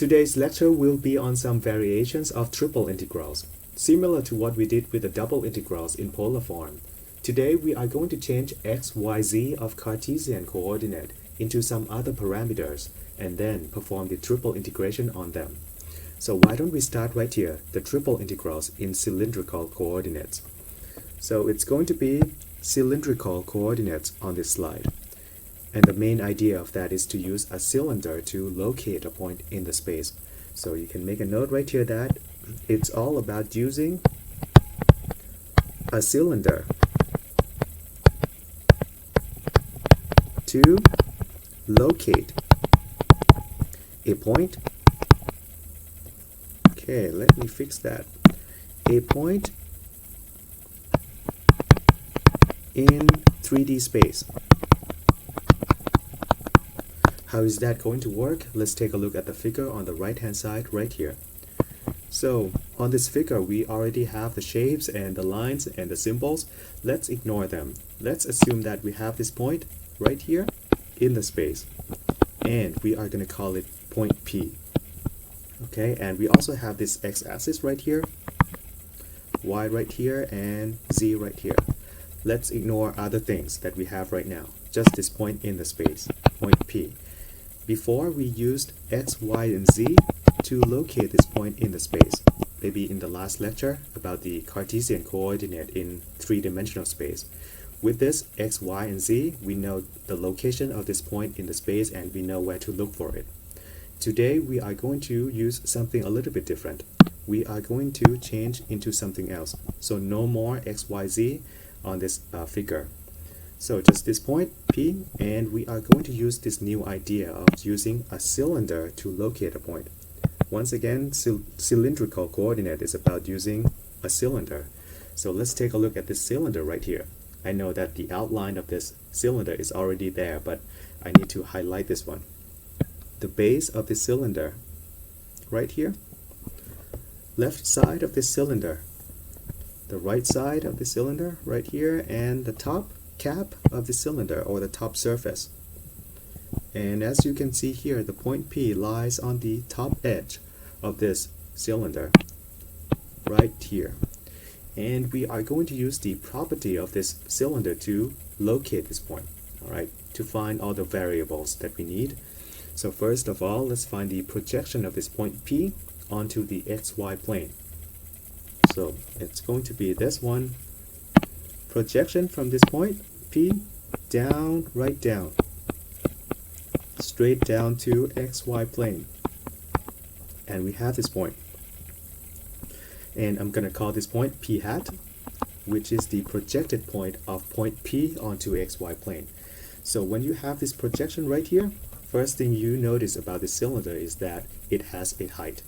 Today's lecture will be on some variations of triple integrals, similar to what we did with the double integrals in polar form. Today we are going to change x, y, z of Cartesian coordinate into some other parameters and then perform the triple integration on them. So why don't we start right here, the triple integrals in cylindrical coordinates. So it's going to be cylindrical coordinates on this slide. And the main idea of that is to use a cylinder to locate a point in the space. So you can make a note right here that it's all about using a cylinder to locate a point. Okay, let me fix that. A point in 3D space. How is that going to work? Let's take a look at the figure on the right hand side right here. So on this figure we already have the shapes and the lines and the symbols. Let's ignore them. Let's assume that we have this point right here in the space and we are going to call it point P. Okay, and we also have this x-axis right here, y right here, and z right here. Let's ignore other things that we have right now, just this point in the space, point P. Before we used x, y, and z to locate this point in the space, maybe in the last lecture about the Cartesian coordinate in three-dimensional space. With this x, y, and z, we know the location of this point in the space and we know where to look for it. Today we are going to use something a little bit different. We are going to change into something else. So no more x, y, z on this figure. So just this point P, and we are going to use this new idea of using a cylinder to locate a point. Once again, cylindrical coordinate is about using a cylinder. So let's take a look at this cylinder right here. I know that the outline of this cylinder is already there, but I need to highlight this one. The base of the cylinder right here, left side of this cylinder, the right side of the cylinder right here, and the top cap of the cylinder or the top surface. And as you can see here, the point P lies on the top edge of this cylinder right here. And we are going to use the property of this cylinder to locate this point, alright, to find all the variables that we need. So first of all, let's find the projection of this point P onto the xy plane. So it's going to be this one. Projection from this point P down, right down, straight down to xy plane. And we have this point. And I'm going to call this point P hat, which is the projected point of point P onto xy plane. So when you have this projection right here, first thing you notice about this cylinder is that it has a height.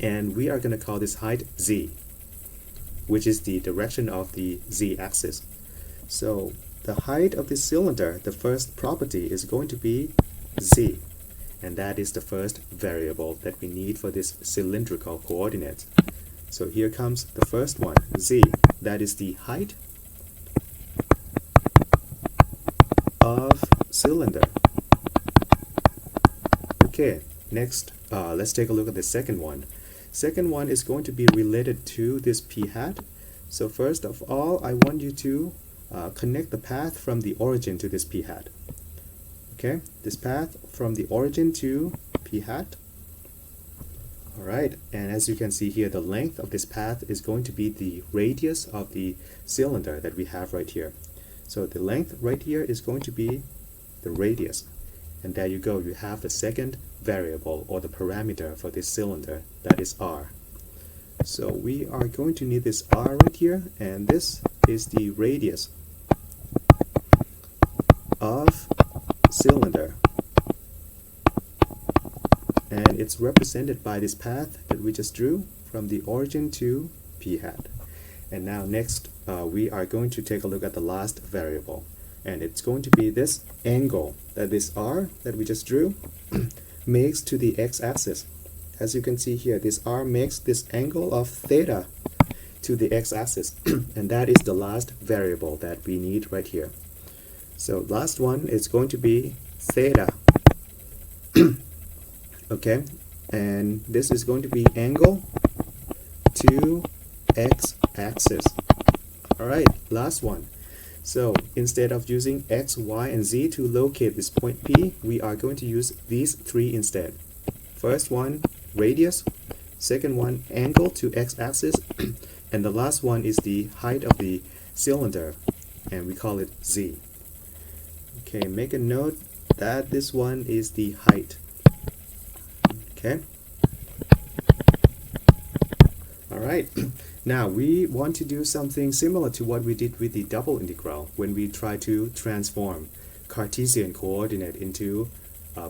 And we are going to call this height z, which is the direction of the z-axis. So the height of this cylinder, the first property is going to be z. And that is the first variable that we need for this cylindrical coordinate. So here comes the first one, z. That is the height of cylinder. Okay, next let's take a look at the second one. Second one is going to be related to this P hat. So first of all, I want you to connect the path from the origin to this P hat. Okay, this path from the origin to P hat. Alright, and as you can see here, the length of this path is going to be the radius of the cylinder that we have right here. So the length right here is going to be the radius. And there you go, you have the second variable or the parameter for this cylinder, that is r. So we are going to need this r right here, and this is the radius of cylinder. And it's represented by this path that we just drew from the origin to P hat. And now next we are going to take a look at the last variable. And it's going to be this angle that this r that we just drew makes to the x-axis. As you can see here, this r makes this angle of theta to the x-axis. And that is the last variable that we need right here. So last one is going to be theta. Okay, and this is going to be angle to x-axis. Alright, last one. So instead of using x, y, and z to locate this point P, we are going to use these three instead. First one, radius. Second one, angle to x-axis. And the last one is the height of the cylinder, and we call it z. Okay, make a note that this one is the height. Okay. Alright, now we want to do something similar to what we did with the double integral when we try to transform Cartesian coordinate into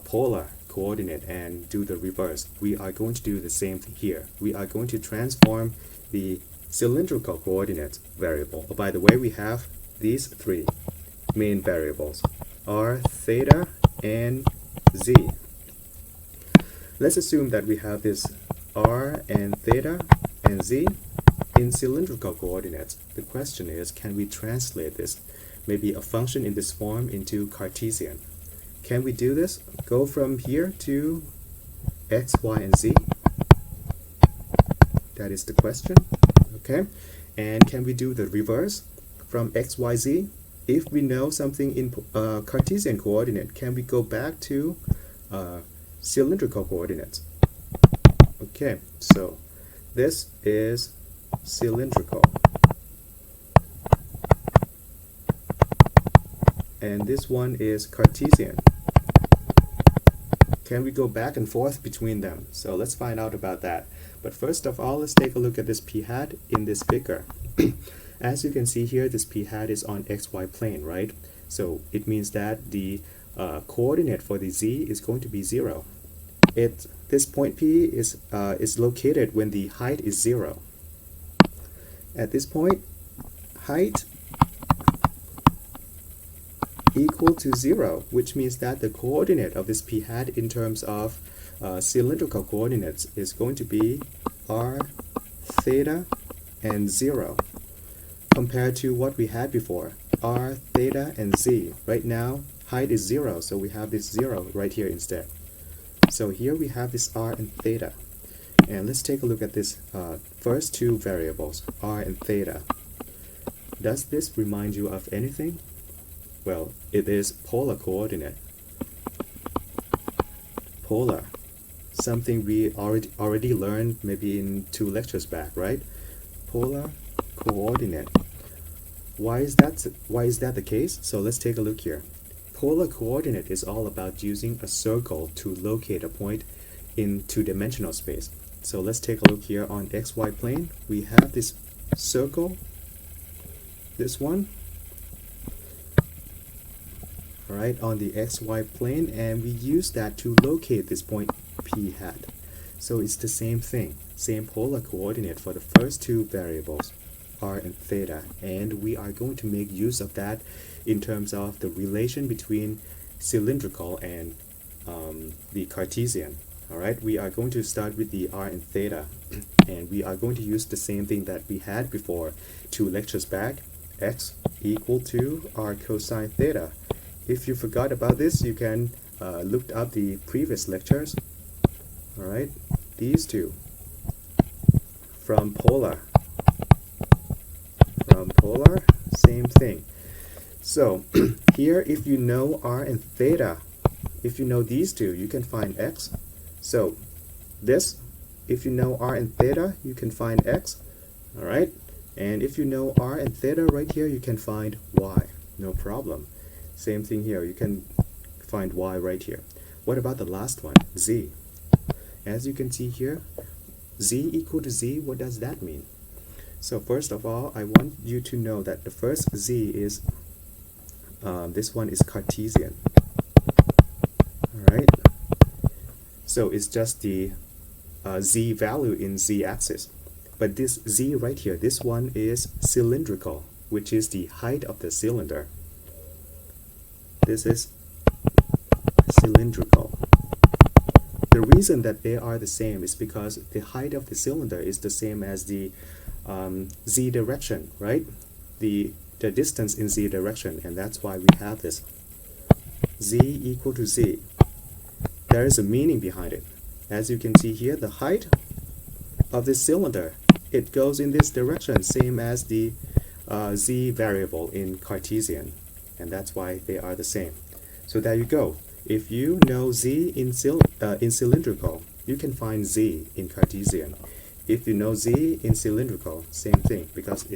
polar coordinate and do the reverse. We are going to do the same thing here. We are going to transform the cylindrical coordinates variable. Oh, by the way, we have these three main variables, r, theta, and z. Let's assume that we have this r and theta and z in cylindrical coordinates. The question is, can we translate this, maybe a function in this form, into Cartesian? Can we do this? Go from here to x, y, and z? That is the question. Okay, and can we do the reverse from x, y, z? If we know something in Cartesian coordinate, can we go back to cylindrical coordinates? Okay, so this is cylindrical, and this one is Cartesian. Can we go back and forth between them? So let's find out about that. But first of all, let's take a look at this p hat in this figure. As you can see here, this p hat is on xy plane, right? So it means that the coordinate for the z is going to be 0. This point P is located when the height is 0. At this point, height equal to 0, which means that the coordinate of this p hat in terms of cylindrical coordinates is going to be r, theta, and 0, compared to what we had before, r, theta, and z. Right now, height is 0, so we have this 0 right here instead. So here we have this r and theta. And let's take a look at this first two variables, r and theta. Does this remind you of anything? Well, it is polar coordinate. Polar. Something we already learned maybe in 2 lectures back, right? Polar coordinate. Why is that the case? So let's take a look here. Polar coordinate is all about using a circle to locate a point in 2-dimensional space. So let's take a look here on xy plane. We have this circle, this one, right, on the xy plane, and we use that to locate this point p hat. So it's the same thing, same polar coordinate for the first two variables, r and theta, and we are going to make use of that in terms of the relation between cylindrical and the Cartesian. Alright, we are going to start with the r and theta, and we are going to use the same thing that we had before 2 lectures back, x equal to r cosine theta. If you forgot about this, you can look up the previous lectures. Alright, these two. From polar, same thing. So here, if you know r and theta, if you know these two, you can find x. So this, if you know r and theta, you can find x. Alright, and if you know r and theta right here, you can find y. No problem. Same thing here, you can find y right here. What about the last one, z? As you can see here, z equal to z, what does that mean? So first of all, I want you to know that the first z is, this one is Cartesian. Alright, so it's just the z value in z-axis. But this z right here, this one is cylindrical, which is the height of the cylinder. This is cylindrical. The reason that they are the same is because the height of the cylinder is the same as the z direction, right? The distance in z direction, and that's why we have this z equal to z. There is a meaning behind it. As you can see here, the height of this cylinder, it goes in this direction, same as the z variable in Cartesian, and that's why they are the same. So there you go. If you know z in cylindrical, you can find z in Cartesian. If you know z in cylindrical, same thing, because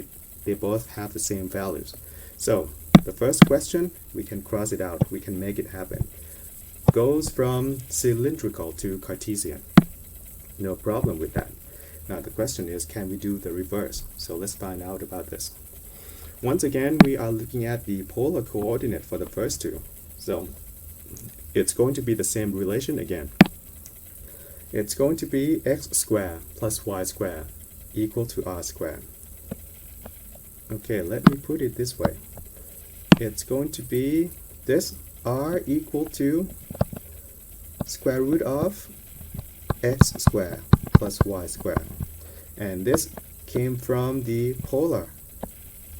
they both have the same values. So the first question, we can cross it out, we can make it happen. Goes from cylindrical to Cartesian. No problem with that. Now the question is, can we do the reverse? So let's find out about this. Once again, we are looking at the polar coordinate for the first two. So it's going to be the same relation again. It's going to be x squared plus y squared equal to r squared. Okay, let me put it this way. It's going to be this r equal to square root of x squared plus y squared. And this came from the polar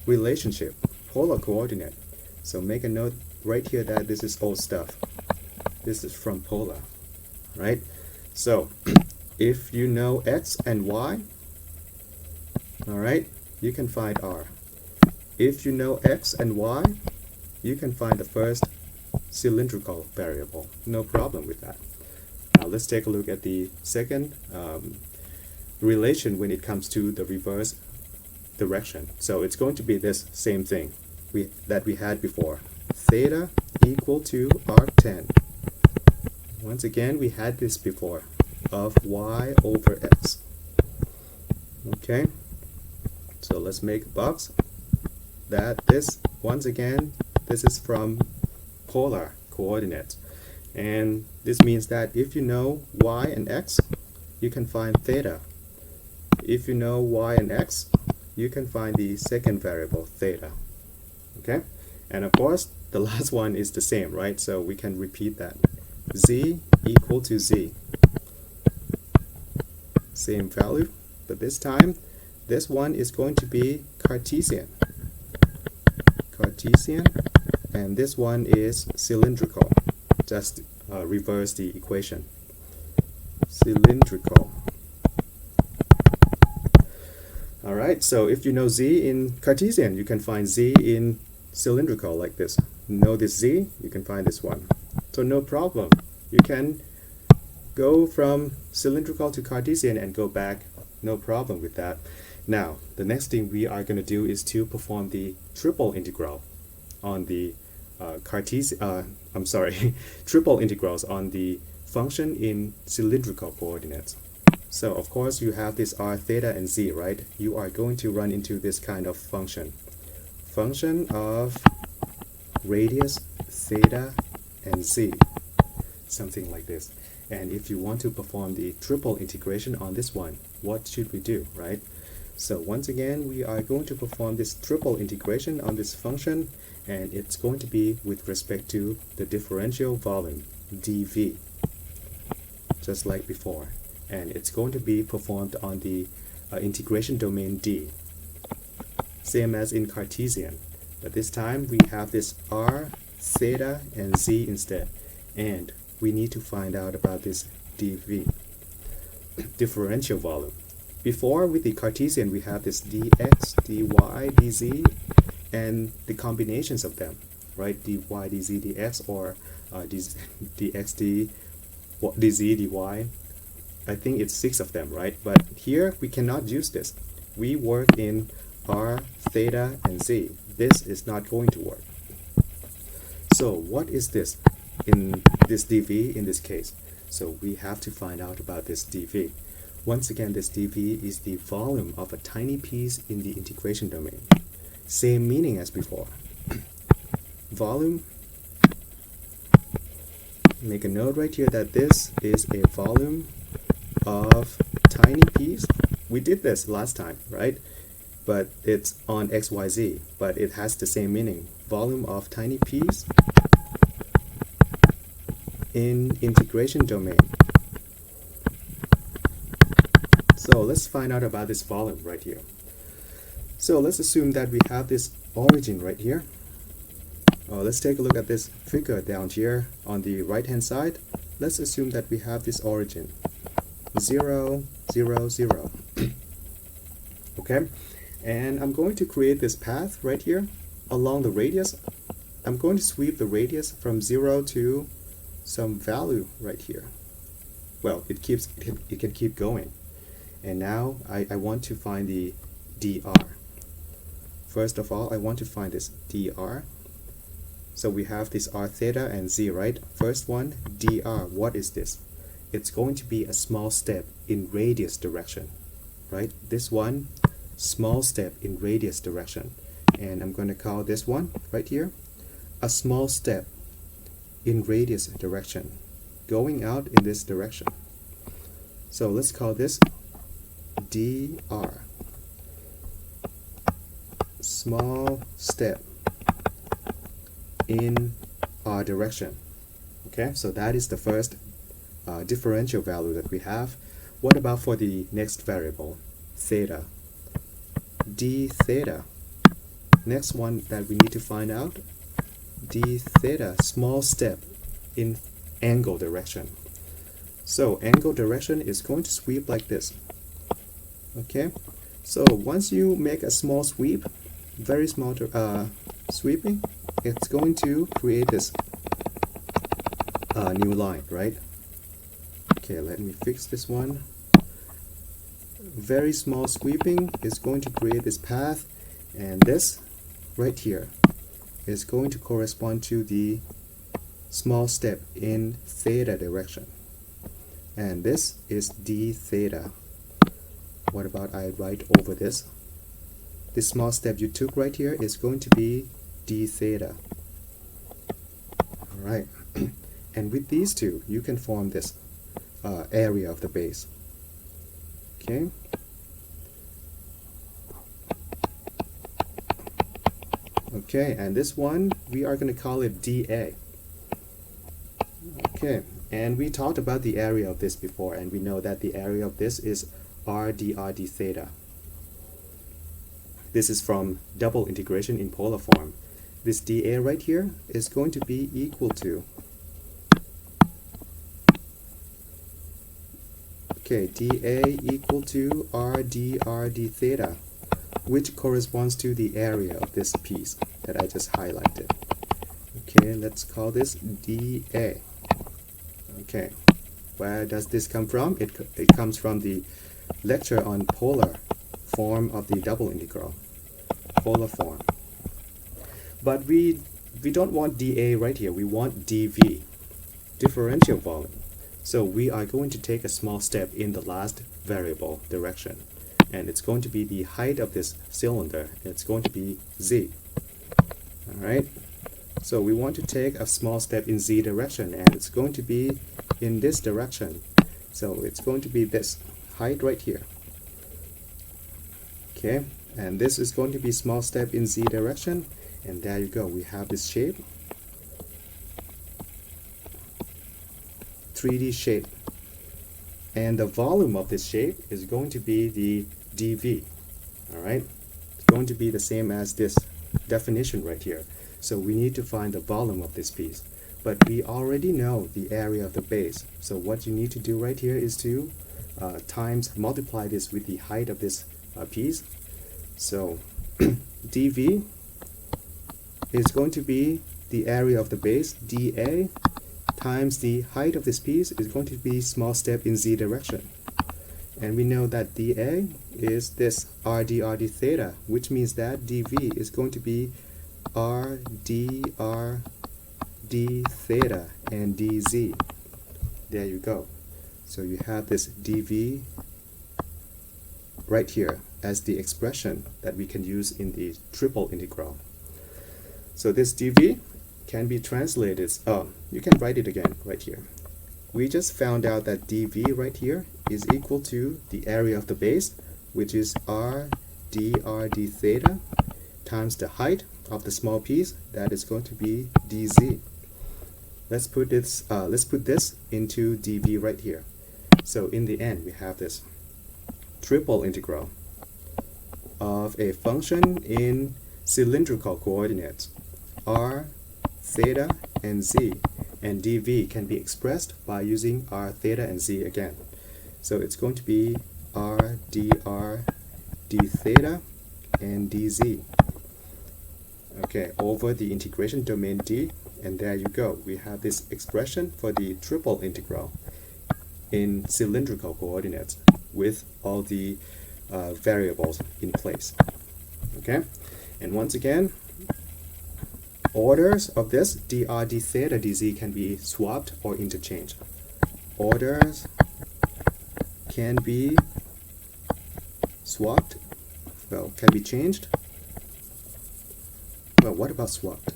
relationship, polar coordinate. So make a note right here that this is old stuff. This is from polar, right? So if you know x and y, all right, you can find r. If you know x and y, you can find the first cylindrical variable. No problem with that. Now let's take a look at the second relation when it comes to the reverse direction. So it's going to be this same thing that we had before. Theta equal to arctan. Once again, we had this before, of y over x. Okay, so let's make a box that this, once again, this is from polar coordinates. And this means that if you know y and x, you can find theta. If you know y and x, you can find the second variable, theta. Okay, and of course, the last one is the same, right? So we can repeat that. Z equal to z. Same value, but this time, this one is going to be Cartesian. Cartesian, and this one is cylindrical. Just reverse the equation. Cylindrical. Alright, so if you know z in Cartesian, you can find z in cylindrical like this. Know this z, you can find this one. So no problem. You can go from cylindrical to Cartesian and go back. No problem with that. Now, the next thing we are going to do is to perform the triple integral on the triple integrals on the function in cylindrical coordinates. So of course you have this r, theta, and z, right? You are going to run into this kind of function. Function of radius, theta, and z. Something like this. And if you want to perform the triple integration on this one, what should we do, right? So once again, we are going to perform this triple integration on this function, and it's going to be with respect to the differential volume, dV, just like before. And it's going to be performed on the integration domain D, same as in Cartesian. But this time we have this r, theta, and z instead. And we need to find out about this dV, differential volume. Before, with the Cartesian, we have this dx, dy, dz, and the combinations of them, right? dy, dz, dx, or dx, dz, dy. I think it's 6 of them, right? But here, we cannot use this. We work in r, theta, and z. This is not going to work. So what is this in this dV in this case? So we have to find out about this dV. Once again, this dV is the volume of a tiny piece in the integration domain. Same meaning as before. Volume. Make a note right here that this is a volume of tiny piece. We did this last time, right? But it's on XYZ, but it has the same meaning. Volume of tiny piece in integration domain. So let's find out about this volume right here. So let's assume that we have this origin right here. Let's take a look at this figure down here on the right hand side. Let's assume that we have this origin. 0, 0, 0. Okay, and I'm going to create this path right here along the radius. I'm going to sweep the radius from 0 to some value right here. Well, it can keep going. And now I want to find the dr. First of all, I want to find this dr. So we have this r theta and z, right? First one, dr. What is this? It's going to be a small step in radius direction, right? This one, small step in radius direction. And I'm going to call this one right here a small step in radius direction, going out in this direction. So let's call this dr. Small step in r direction. Okay, so that is the first differential value that we have. What about for the next variable, theta? D theta. Next one that we need to find out, d theta, small step in angle direction. So angle direction is going to sweep like this. Okay, so once you make a small sweep, very small sweeping, it's going to create this new line, right? Okay, let me fix this one. Very small sweeping is going to create this path, and this right here is going to correspond to the small step in theta direction, and this is d theta. What about I write over this? This small step you took right here is going to be d theta. Alright, and with these two you can form this area of the base. Okay, okay, and this one we are going to call it dA. Okay, and we talked about the area of this before, and we know that the area of this is r dr d theta. This is from double integration in polar form. This dA right here is going to be equal to, okay, dA equal to r dr d theta, which corresponds to the area of this piece that I just highlighted. Okay, let's call this dA. Okay, where does this come from? It comes from the lecture on polar form of the double integral, polar form. But we don't want dA right here, we want dV, differential volume. So we are going to take a small step in the last variable direction, and it's going to be the height of this cylinder. It's going to be z. Alright, so we want to take a small step in z direction, and it's going to be in this direction. So it's going to be this height right here. Okay, and this is going to be small step in z direction, and there you go, we have this shape, 3D shape, and the volume of this shape is going to be the dV. Alright, it's going to be the same as this definition right here. So we need to find the volume of this piece, but we already know the area of the base. So what you need to do right here is to multiply this with the height of this piece. So dV is going to be the area of the base, dA, times the height of this piece is going to be small step in z direction. And we know that dA is this r dr d theta, which means that dV is going to be r dr d theta and dz. There you go. So you have this dV right here as the expression that we can use in the triple integral. So this dV can be translated, you can write it again right here. We just found out that dV right here is equal to the area of the base, which is r dr d theta, times the height of the small piece, that is going to be dz. Let's put this into dV right here. So in the end, we have this triple integral of a function in cylindrical coordinates, r, theta, and z, and dV can be expressed by using r, theta, and z again. So it's going to be r dr d theta and dz. Okay, over the integration domain D, and there you go. We have this expression for the triple integral in cylindrical coordinates with all the variables in place. Okay, and once again, orders of this dr d theta dz can be swapped or interchanged. Orders can be swapped, well, can be changed. Well, what about swapped?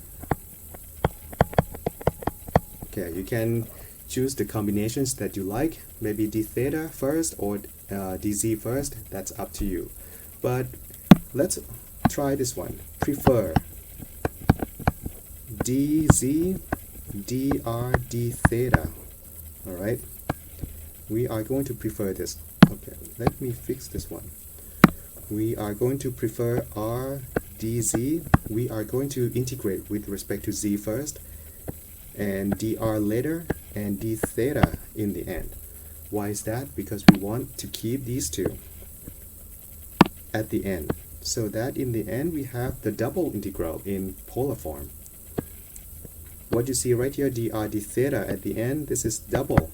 Okay, you can choose the combinations that you like, maybe d theta first or dz first, that's up to you. But let's try this one. Prefer dz dr d theta. Alright, we are going to prefer this. Okay, let me fix this one. We are going to prefer r dz. We are going to integrate with respect to z first, and dr later, and d theta in the end. Why is that? Because we want to keep these two at the end, so that in the end we have the double integral in polar form. What you see right here, dr d theta at the end, this is double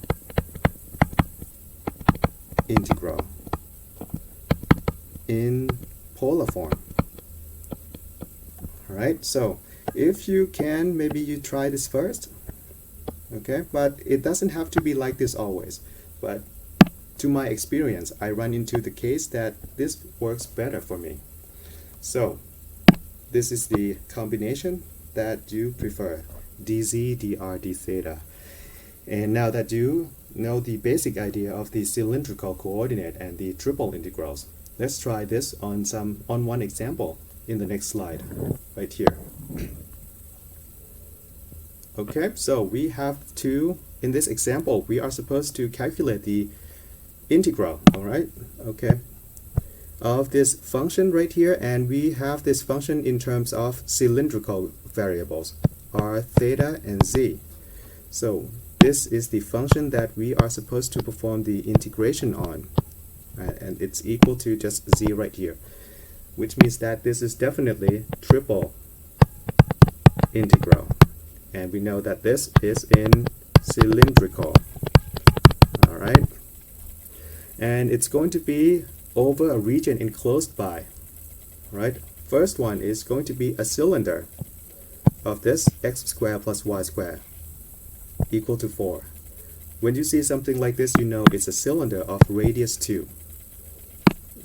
integral in polar form. Alright, so if you can, maybe you try this first. Okay, but it doesn't have to be like this always. But to my experience, I run into the case that this works better for me. So this is the combination that you prefer, dz dr d theta. And now that you know the basic idea of the cylindrical coordinate and the triple integrals, let's try this on one example in the next slide, right here. Okay, so we have to, in this example, we are supposed to calculate the integral, alright, okay, of this function right here, and we have this function in terms of cylindrical variables, r, theta, and z. So this is the function that we are supposed to perform the integration on, right? And it's equal to just z right here, which means that this is definitely triple integral. And we know that this is in cylindrical. Alright. And it's going to be over a region enclosed by. Right? First one is going to be a cylinder of this x squared plus y squared equal to 4. When you see something like this, you know it's a cylinder of radius 2.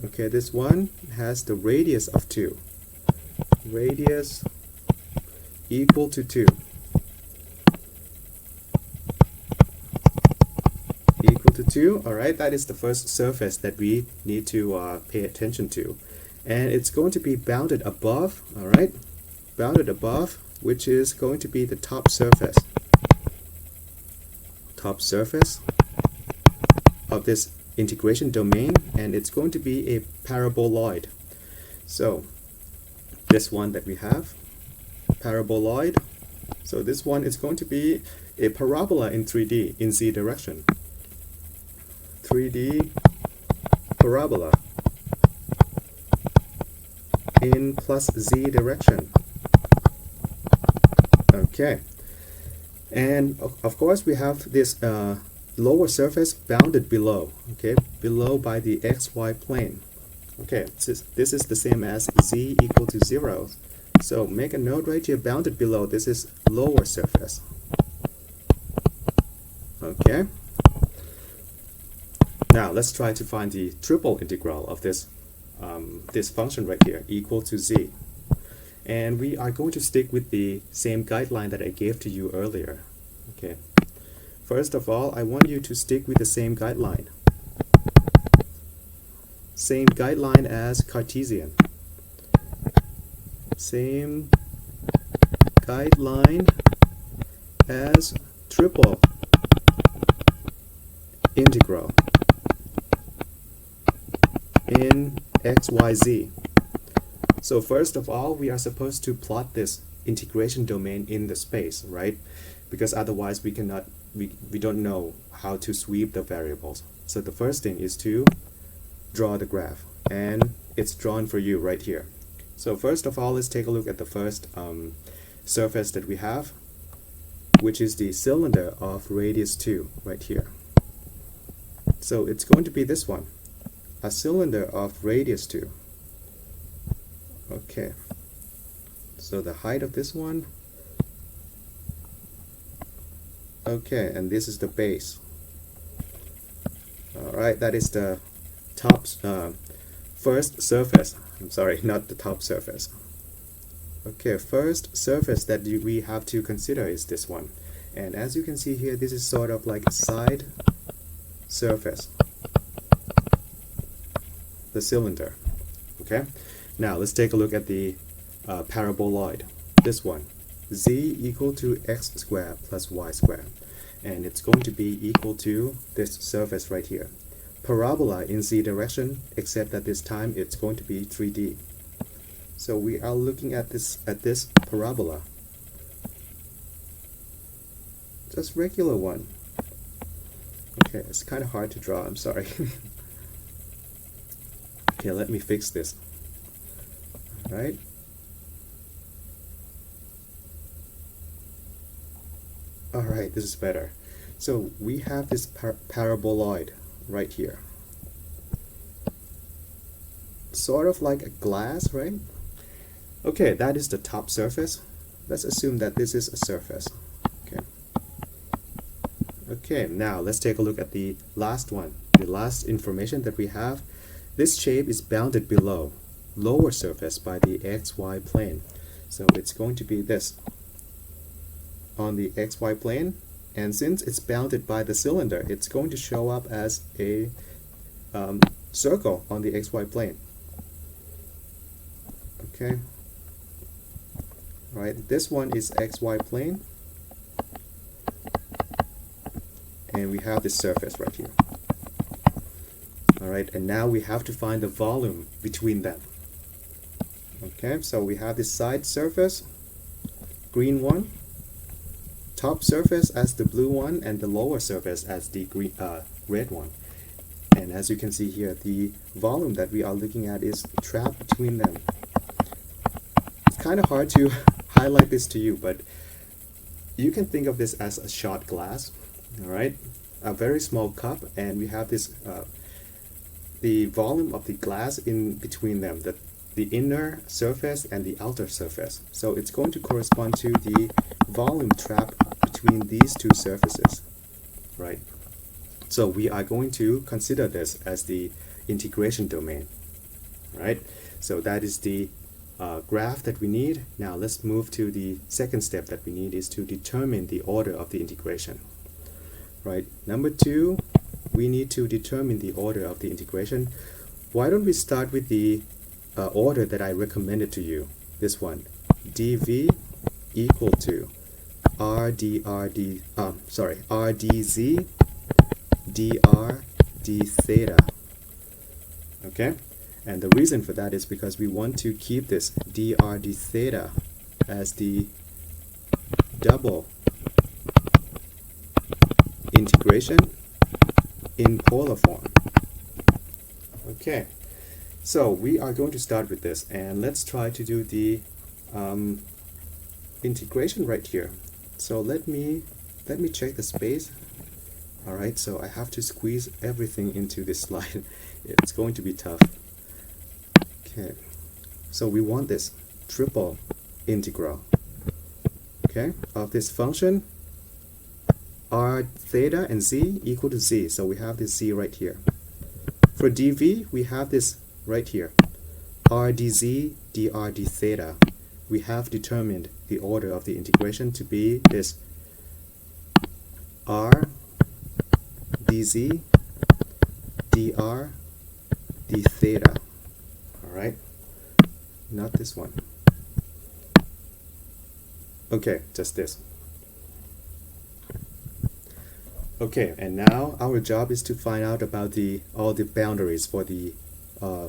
Okay, this one has the radius of 2. Radius equal to 2. Equal to 2. Alright, that is the first surface that we need to pay attention to. And it's going to be bounded above, alright? Bounded above, which is going to be the top surface. Top surface of this integration domain, and it's going to be a paraboloid. So this one that we have, paraboloid. So this one is going to be a parabola in 3D in z direction. 3D parabola in plus z direction. Okay, and of course we have this lower surface bounded below, okay, below by the xy plane. Okay, this is the same as z equal to 0. So make a note right here, bounded below, this is lower surface. Okay. Now let's try to find the triple integral of this this function right here, equal to z. And we are going to stick with the same guideline that I gave to you earlier. Okay. First of all, I want you to stick with the same guideline. Same guideline as Cartesian. Same guideline as triple integral in xyz. So first of all, we are supposed to plot this integration domain in the space, right? Because otherwise we cannot, we don't know how to sweep the variables. So the first thing is to draw the graph, and it's drawn for you right here. So first of all, let's take a look at the first surface that we have, which is the cylinder of radius 2 right here. So it's going to be this one, a cylinder of radius 2. Okay, so the height of this one, okay, and this is the base. Alright, that is the top first surface. I'm sorry, not the top surface. Okay, first surface that we have to consider is this one. And as you can see here, this is sort of like a side surface, the cylinder. Okay, now let's take a look at the paraboloid. This one, z equal to x squared plus y squared. And it's going to be equal to this surface right here. Parabola in z direction, except that this time it's going to be 3D. So we are looking at this parabola, just regular one. Okay, it's kind of hard to draw, I'm sorry. Okay, let me fix this. Alright. Alright, this is better. So we have this paraboloid right here. Sort of like a glass, right? Okay, that is the top surface. Let's assume that this is a surface. Okay. Okay, now let's take a look at the last one. The last information that we have. This shape is bounded below, lower surface by the xy plane. So it's going to be this on the xy plane. And since it's bounded by the cylinder, it's going to show up as a circle on the xy plane. Okay. Right, this one is xy plane. And we have this surface right here. Alright, and now we have to find the volume between them. Okay, so we have this side surface, green one, top surface as the blue one, and the lower surface as the red one. And as you can see here, the volume that we are looking at is trapped between them. It's kind of hard to highlight this to you, but you can think of this as a shot glass. Alright, a very small cup, and we have this the volume of the glass in between them, the inner surface and the outer surface. So it's going to correspond to the volume trap between these two surfaces, right? So we are going to consider this as the integration domain, right? So that is the graph that we need. Now let's move to the second step that we need, is to determine the order of the integration, right? Number 2, we need to determine the order of the integration. Why don't we start with the order that I recommended to you, this one, dv equal to rdz dr d theta. Okay, and the reason for that is because we want to keep this dr d theta as the double integration in polar form. Okay, so we are going to start with this, and let's try to do the integration right here. So let me check the space. Alright, so I have to squeeze everything into this slide. It's going to be tough. Okay, so we want this triple integral, okay, of this function r theta and z equal to z. So we have this z right here. For dv, we have this right here, r dz dr d theta. We have determined the order of the integration to be this r dz dr d theta. Alright, not this one. Okay, just this. Okay, and now our job is to find out about all the boundaries for the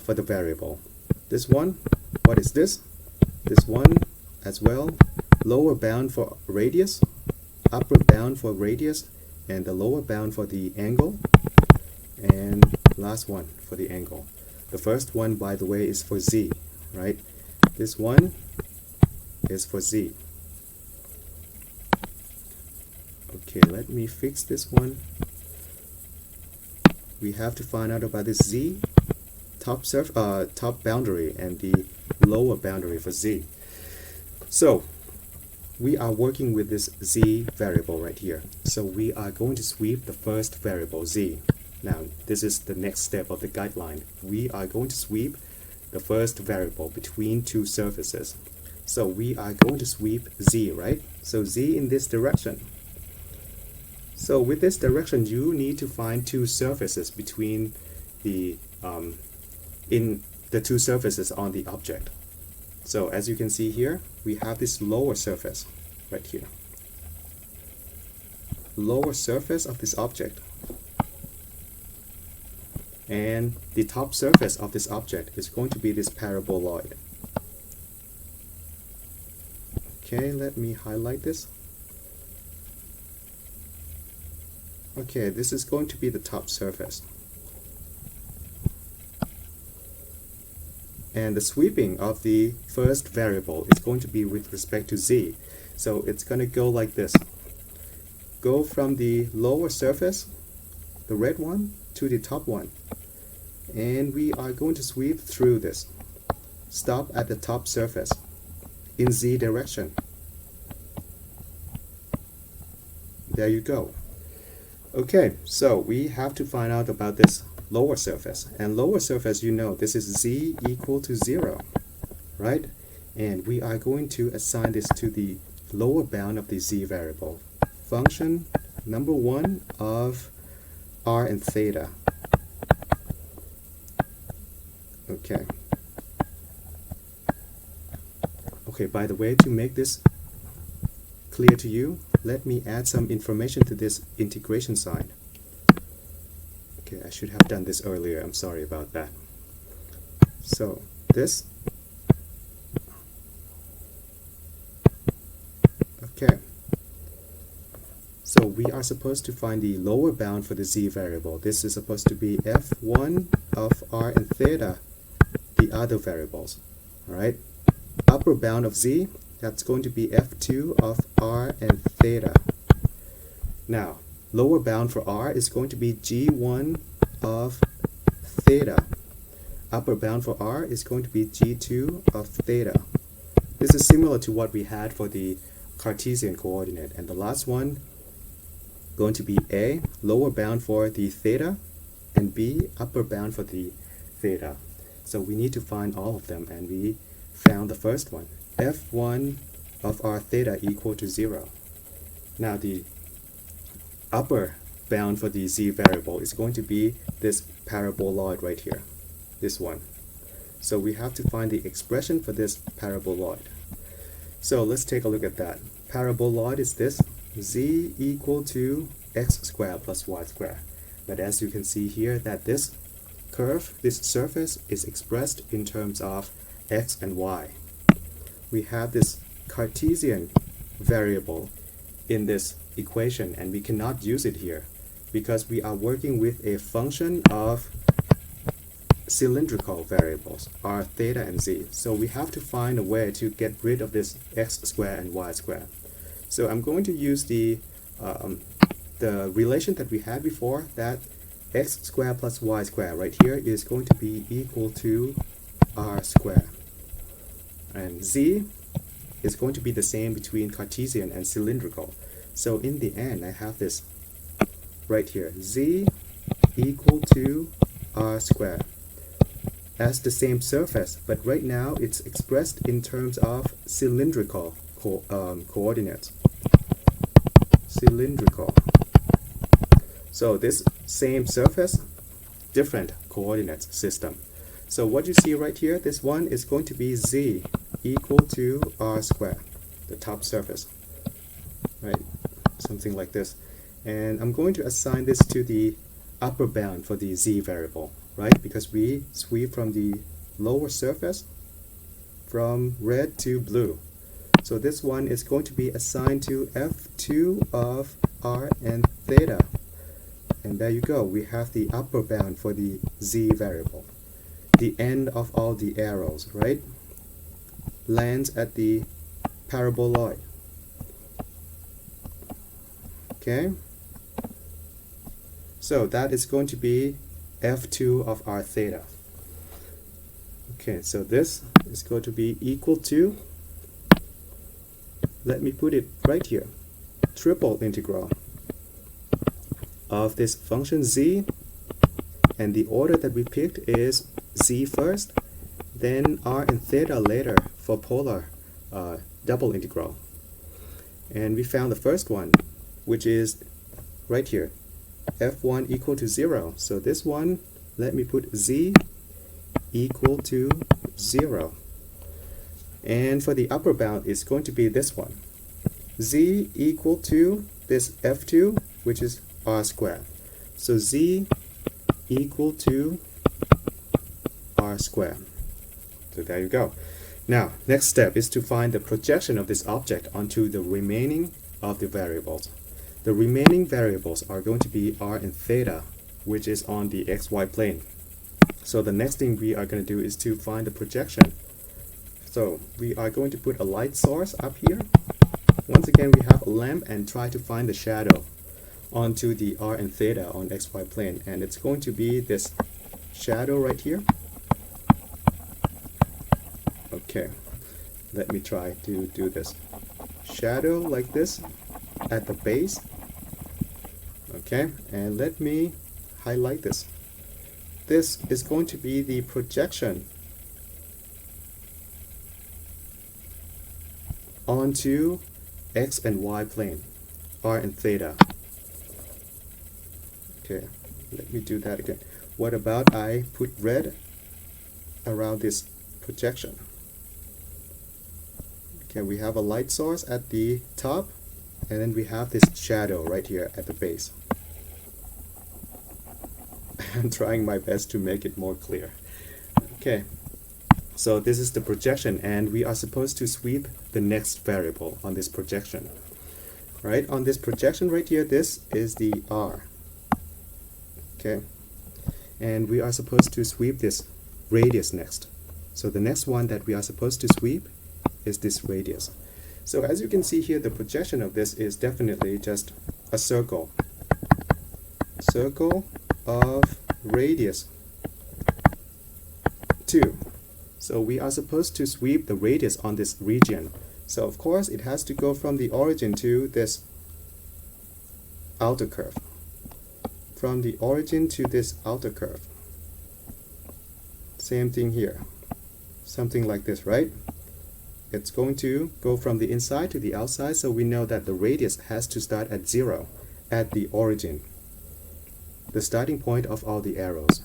variable. This one, what is this? This one as well. Lower bound for radius, upper bound for radius, and the lower bound for the angle. and last one for the angle. The first one, by the way, is for z, right? This one is for z. Okay, let me fix this one. We have to find out about this z, top boundary, and the lower boundary for z. So we are working with this z variable right here. So we are going to sweep the first variable, z. Now, this is the next step of the guideline. We are going to sweep the first variable between two surfaces. So we are going to sweep z, right? So z in this direction. So with this direction, you need to find two surfaces between the in the two surfaces on the object. So as you can see here, we have this lower surface right here. Lower surface of this object. And the top surface of this object is going to be this paraboloid. Okay, let me highlight this. Okay, this is going to be the top surface. And the sweeping of the first variable is going to be with respect to z. So it's going to go like this. Go from the lower surface, the red one, to the top one. And we are going to sweep through this. Stop at the top surface in z direction. There you go. Okay, so we have to find out about this lower surface. And lower surface, you know, this is z equal to 0, right? And we are going to assign this to the lower bound of the z variable. Function number 1 of r and theta. Okay. Okay, by the way, to make this clear to you, let me add some information to this integration sign. Okay, I should have done this earlier. I'm sorry about that. So, this. Okay. So, we are supposed to find the lower bound for the z variable. This is supposed to be f1 of r and theta, the other variables. Alright? Upper bound of z, that's going to be f2 of r and theta. Now, lower bound for r is going to be g1 of theta. Upper bound for r is going to be g2 of theta. This is similar to what we had for the Cartesian coordinate. And the last one, going to be a, lower bound for the theta, and b, upper bound for the theta. So we need to find all of them, and we found the first one. f1 of r theta equal to 0. Now the upper bound for the z variable is going to be this paraboloid right here, this one. So we have to find the expression for this paraboloid. So let's take a look at that. Paraboloid is this, z equal to x squared plus y squared. But as you can see here, that this curve, this surface, is expressed in terms of x and y. We have this Cartesian variable in this equation, and we cannot use it here because we are working with a function of cylindrical variables, r, theta, and z. So we have to find a way to get rid of this x squared and y squared. So I'm going to use the relation that we had before, that x squared plus y squared right here is going to be equal to r squared. And z is going to be the same between Cartesian and cylindrical. So in the end, I have this right here, z equal to r squared. As the same surface, but right now it's expressed in terms of cylindrical coordinates. Cylindrical. So this same surface, different coordinates system. So what you see right here, this one is going to be z equal to r squared, the top surface, right? Something like this. And I'm going to assign this to the upper bound for the z variable, right? Because we sweep from the lower surface from red to blue. So this one is going to be assigned to f2 of r and theta. And there you go, we have the upper bound for the z variable. The end of all the arrows, right, lands at the paraboloid. Okay, so that is going to be f2 of our theta. Okay, so this is going to be equal to, let me put it right here, triple integral of this function z, and the order that we picked is z first, then r and theta later for polar double integral. And we found the first one, which is right here, f1 equal to 0. So this one, let me put z equal to 0. And for the upper bound, it's going to be this one, z equal to this f2, which is r squared. So z equal to r squared. So there you go. Now, next step is to find the projection of this object onto the remaining of the variables. The remaining variables are going to be r and theta, which is on the xy plane. So the next thing we are going to do is to find the projection. So we are going to put a light source up here. Once again, we have a lamp and try to find the shadow onto the r and theta on xy plane. And it's going to be this shadow right here. Okay, let me try to do this. Shadow like this at the base. Okay, and let me highlight this. This is going to be the projection onto x and y plane, r and theta. Okay, let me do that again. What about I put red around this projection? Okay, we have a light source at the top, and then we have this shadow right here at the base. I'm trying my best to make it more clear. Okay, so this is the projection, and we are supposed to sweep the next variable on this projection. Right, on this projection right here, this is the r. Okay, and we are supposed to sweep this radius next. So the next one that we are supposed to sweep is this radius. So as you can see here, the projection of this is definitely just a circle. Circle of radius 2. So we are supposed to sweep the radius on this region. So of course it has to go from the origin to this outer curve. From the origin to this outer curve. Same thing here. Something like this, right? It's going to go from the inside to the outside, so we know that the radius has to start at 0 at the origin, the starting point of all the arrows.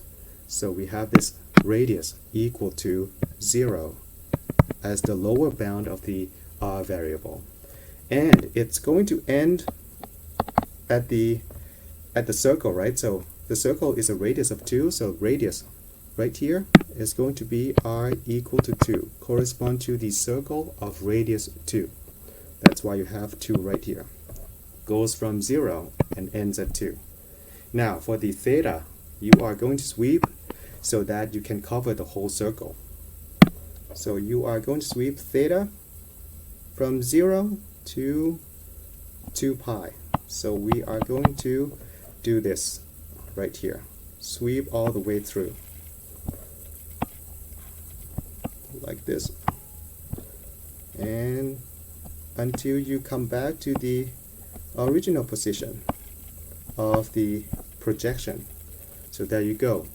So we have this radius equal to 0 as the lower bound of the r variable. And it's going to end at the circle, right? So the circle is a radius of 2, so radius right here is going to be r equal to 2, correspond to the circle of radius 2. That's why you have 2 right here. Goes from 0 and ends at 2. Now for the theta, you are going to sweep so that you can cover the whole circle. So you are going to sweep theta from 0 to 2 pi. So we are going to do this right here. Sweep all the way through. Like this. And until you come back to the original position of the projection. So there you go.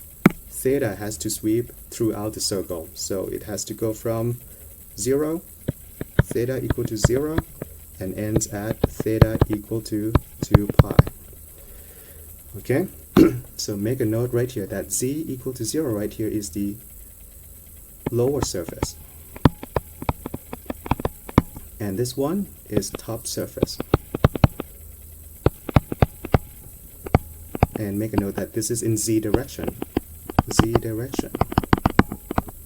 Theta has to sweep throughout the circle. So it has to go from 0, theta equal to 0, and ends at theta equal to 2 pi. Okay? So make a note right here that z equal to 0 right here is the lower surface. And this one is top surface. And make a note that this is in z direction. Z direction.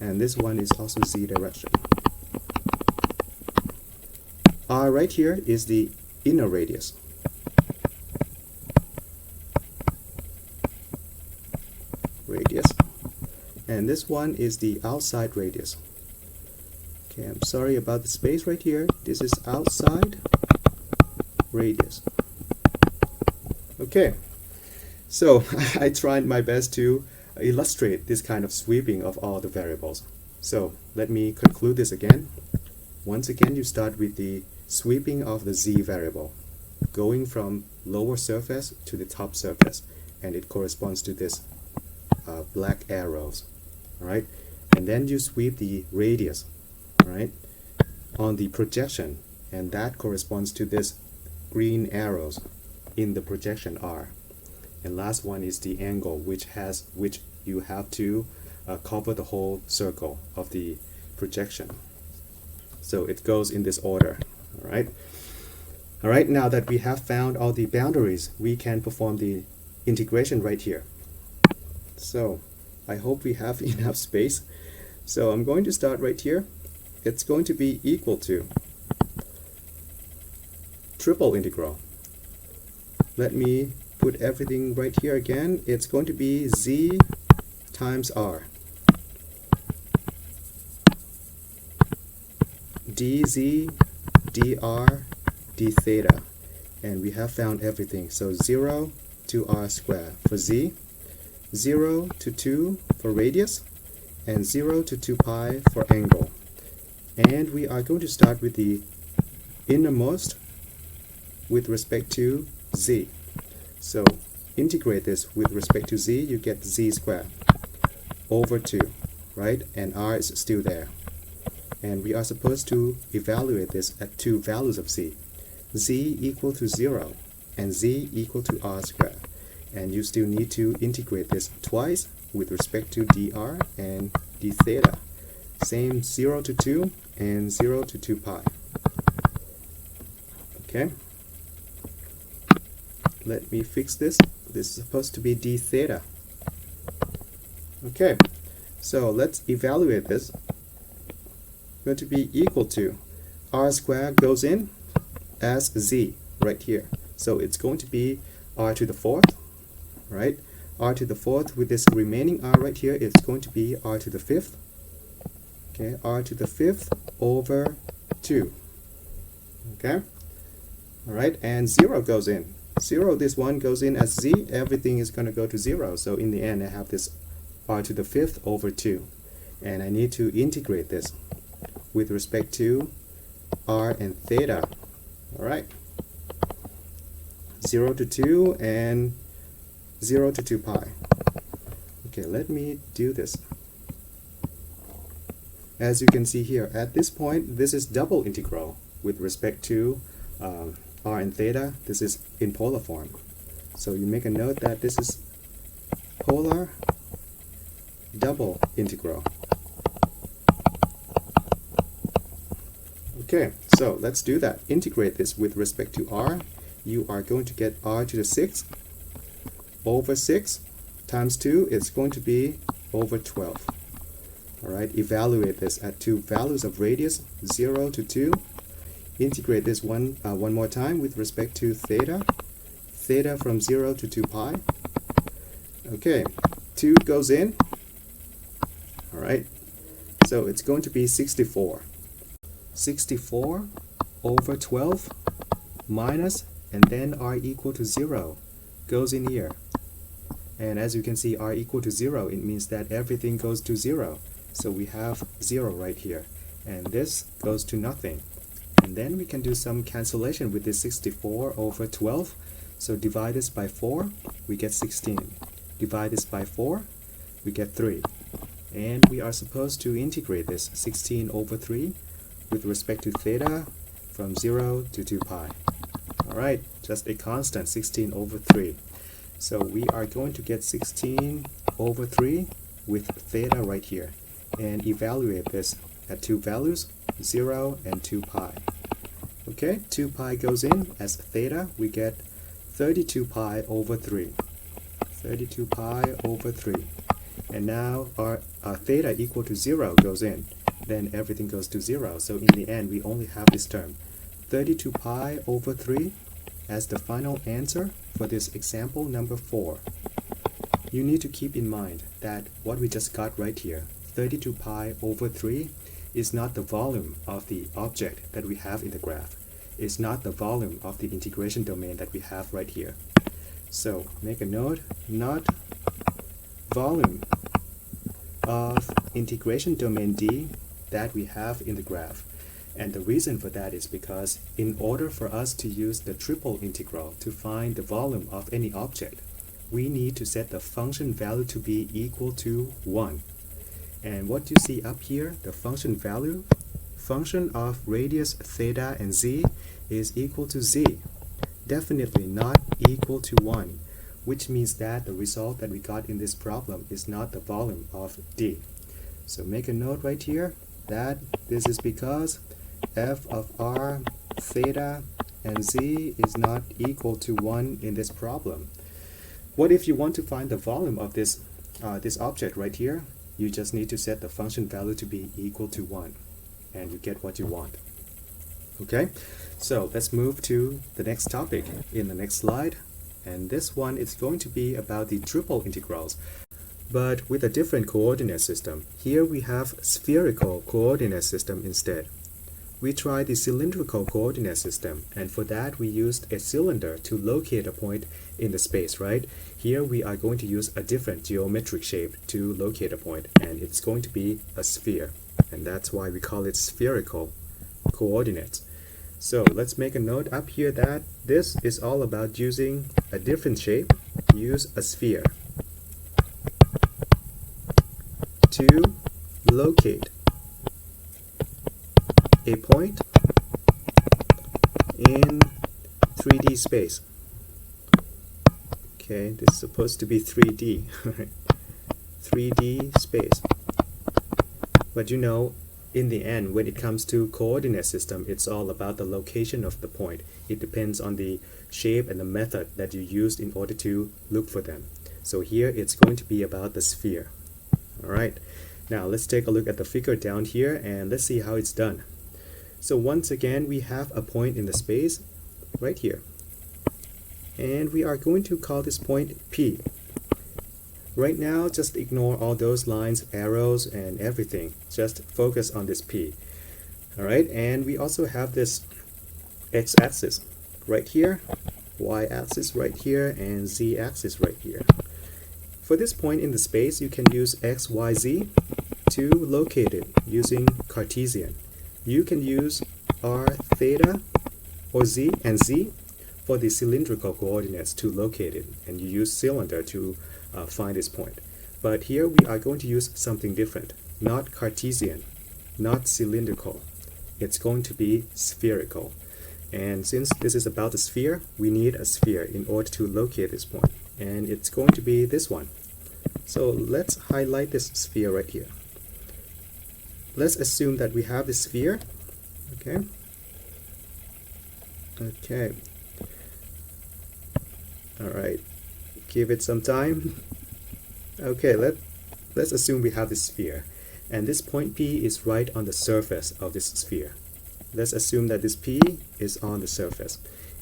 And this one is also z direction. R right here is the inner radius. and this one is the outside radius. Okay, I'm sorry about the space right here. This is outside radius. Okay, so I tried my best to illustrate this kind of sweeping of all the variables. So let me conclude this again. Once again, you start with the sweeping of the z variable, going from lower surface to the top surface, and it corresponds to this black arrows. All right, and then you sweep the radius, right, on the projection, and that corresponds to this green arrows in the projection R. And last one is the angle, which you have to cover the whole circle of the projection. So it goes in this order. All right, now that we have found all the boundaries, we can perform the integration right here. So I hope we have enough space. So I'm going to start right here. It's going to be equal to triple integral. Let me put everything right here again. It's going to be z times r dz dr d theta, and we have found everything. So 0 to r squared for z, 0 to 2 for radius, and 0 to 2 pi for angle. And we are going to start with the innermost with respect to z. So integrate this with respect to z, you get z squared over 2, right? And r is still there. And we are supposed to evaluate this at two values of z. Z equal to 0 and z equal to r squared. And you still need to integrate this twice with respect to dr and d theta. Same 0 to 2 and 0 to 2 pi. Okay. Let me fix this. This is supposed to be d theta. Okay, so let's evaluate this. Going to be equal to r squared goes in as z right here. So it's going to be r to the fourth, right? R to the fourth with this remaining r right here, it's going to be r to the fifth. Okay, r to the fifth over 2. Okay, all right, and 0 goes in. 0, this one goes in as z, everything is going to go to 0. So in the end, I have this r to the fifth over 2. And I need to integrate this with respect to r and theta. All right, 0 to 2 and 0 to 2 pi. Okay, let me do this. As you can see here, at this point, this is double integral with respect to r and theta. This is in polar form. So you make a note that this is polar double integral. Okay, so let's do that. Integrate this with respect to r. You are going to get r to the 6th over 6 times 2 is going to be over 12. All right, evaluate this at two values of radius, 0 to 2. Integrate this one more time with respect to theta. Theta from 0 to 2 pi. Okay, 2 goes in. All right, so it's going to be 64. 64 over 12 minus, and then r equal to 0 goes in here. And as you can see, r equal to 0, it means that everything goes to 0. So we have 0 right here. And this goes to nothing. And then we can do some cancellation with this 64 over 12. So divide this by 4, we get 16. Divide this by 4, we get 3. And we are supposed to integrate this 16 over 3 with respect to theta from 0 to 2 pi. Alright, just a constant, 16 over 3. So we are going to get 16 over 3 with theta right here. And evaluate this at two values, 0 and 2 pi. Okay, 2 pi goes in as theta. We get 32 pi over 3. 32 pi over 3. And now our theta equal to 0 goes in. Then everything goes to 0. So in the end, we only have this term, 32 pi over 3, as the final answer for this example number 4. you need to keep in mind that what we just got right here, 32 pi over 3, is not the volume of the object that we have in the graph. It's not the volume of the integration domain that we have right here. So make a note, not volume of integration domain D that we have in the graph. And the reason for that is because in order for us to use the triple integral to find the volume of any object, we need to set the function value to be equal to 1. And what you see up here, the function value, function of radius theta and z is equal to z. Definitely not equal to 1, which means that the result that we got in this problem is not the volume of D. So make a note right here that this is because f of r, theta, and z is not equal to 1 in this problem. What if you want to find the volume of this object right here? You just need to set the function value to be equal to 1, and you get what you want. Okay, so let's move to the next topic in the next slide, and this one is going to be about the triple integrals, but with a different coordinate system. Here we have spherical coordinate system instead. We tried the cylindrical coordinate system, and for that we used a cylinder to locate a point in the space, right? Here we are going to use a different geometric shape to locate a point, and it's going to be a sphere, and that's why we call it spherical coordinates. So let's make a note up here that this is all about using a different shape, use a sphere to locate a point in 3D space. Okay, this is supposed to be 3D, 3D space. But you know, in the end, when it comes to coordinate system, it's all about the location of the point. It depends on the shape and the method that you used in order to look for them. So here it's going to be about the sphere. Alright, now let's take a look at the figure down here and let's see how it's done. So once again, we have a point in the space right here. And we are going to call this point P. Right now, just ignore all those lines, arrows, and everything. Just focus on this P. Alright, and we also have this x-axis right here, y-axis right here, and z-axis right here. For this point in the space, you can use x, y, z to locate it using Cartesian. You can use r, theta, or z, and z for the cylindrical coordinates to locate it, and you use cylinder to find this point. But here we are going to use something different, not Cartesian, not cylindrical. It's going to be spherical. And since this is about the sphere, we need a sphere in order to locate this point. And it's going to be this one. So let's highlight this sphere right here. Let's assume that we have this sphere. Okay. Okay. Alright. Give it some time. Okay, let's assume we have this sphere. And this point P is right on the surface of this sphere. Let's assume that this P is on the surface.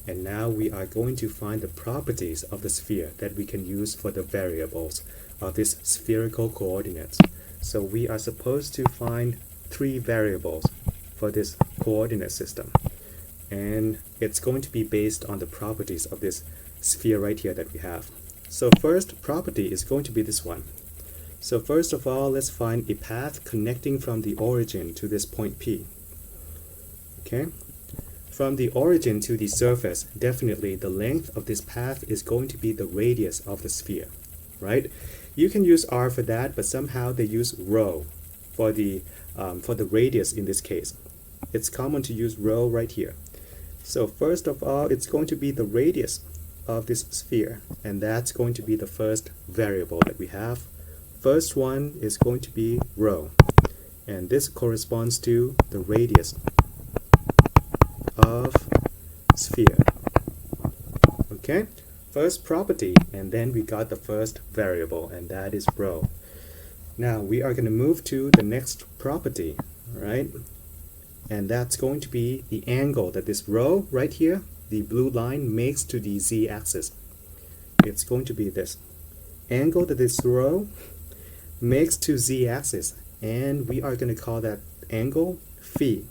And now we are going to find the properties of the sphere that we can use for the variables of this spherical coordinates. So we are supposed to find 3 variables for this coordinate system. And it's going to be based on the properties of this sphere right here that we have. So first property is going to be this one. So first of all, let's find a path connecting from the origin to this point P. Okay? From the origin to the surface, definitely the length of this path is going to be the radius of the sphere, right? You can use r for that, but somehow they use rho for the radius in this case. It's common to use rho right here. So first of all, it's going to be the radius of this sphere, and that's going to be the first variable that we have. First one is going to be rho, and this corresponds to the radius of sphere. Okay, first property, and then we got the first variable, and that is rho. Now we are going to move to the next property, right? And that's going to be the angle that this rho right here, the blue line, makes to the z-axis. It's going to be this. angle that this rho makes to z-axis, and we are going to call that angle phi.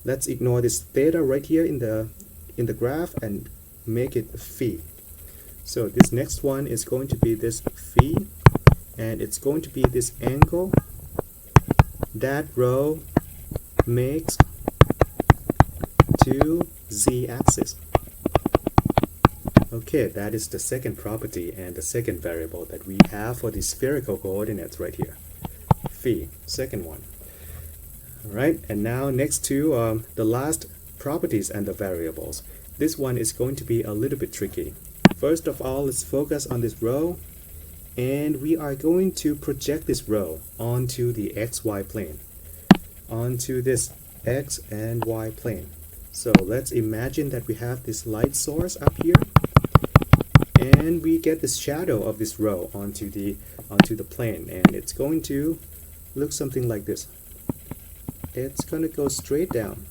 Let's ignore this theta right here in the graph and make it phi. So this next one is going to be this phi, and it's going to be this angle that rho makes to z-axis. Okay, that is the second property and the second variable that we have for the spherical coordinates right here. Phi, second one. Alright, and now next to the last properties and the variables. This one is going to be a little bit tricky. First of all, let's focus on this rho, and we are going to project this rho onto the xy plane, onto this x and y plane. So let's imagine that we have this light source up here, and we get this shadow of this rho onto the plane, and it's going to look something like this. It's going to go straight down.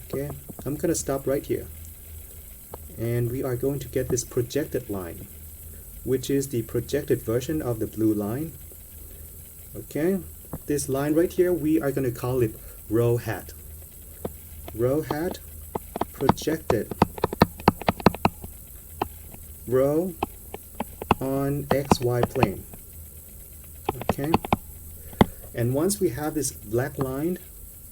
Okay, I'm going to stop right here, and we are going to get this projected line, which is the projected version of the blue line. Okay, this line right here, we are going to call it rho hat. Rho hat projected rho on xy plane. Okay, and once we have this black line,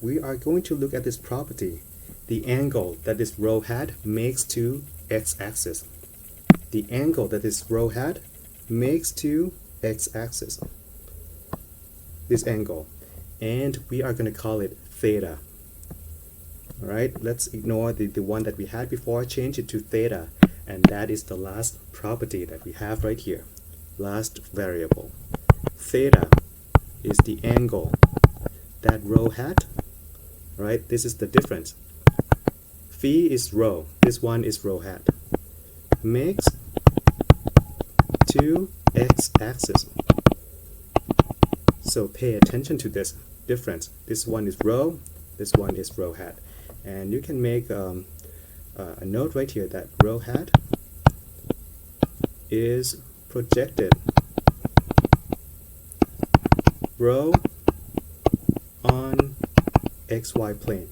we are going to look at this property, the angle that this rho hat makes to x-axis. The angle that this rho hat makes to x-axis. This angle, and we are going to call it theta. Alright, let's ignore the one that we had before, change it to theta, and that is the last property that we have right here. Last variable. Theta is the angle that rho hat, right? This is the difference. Phi is rho, this one is rho hat, makes to x-axis. So pay attention to this difference. This one is rho, this one is rho hat. And you can make a note right here that rho hat is projected rho on xy plane.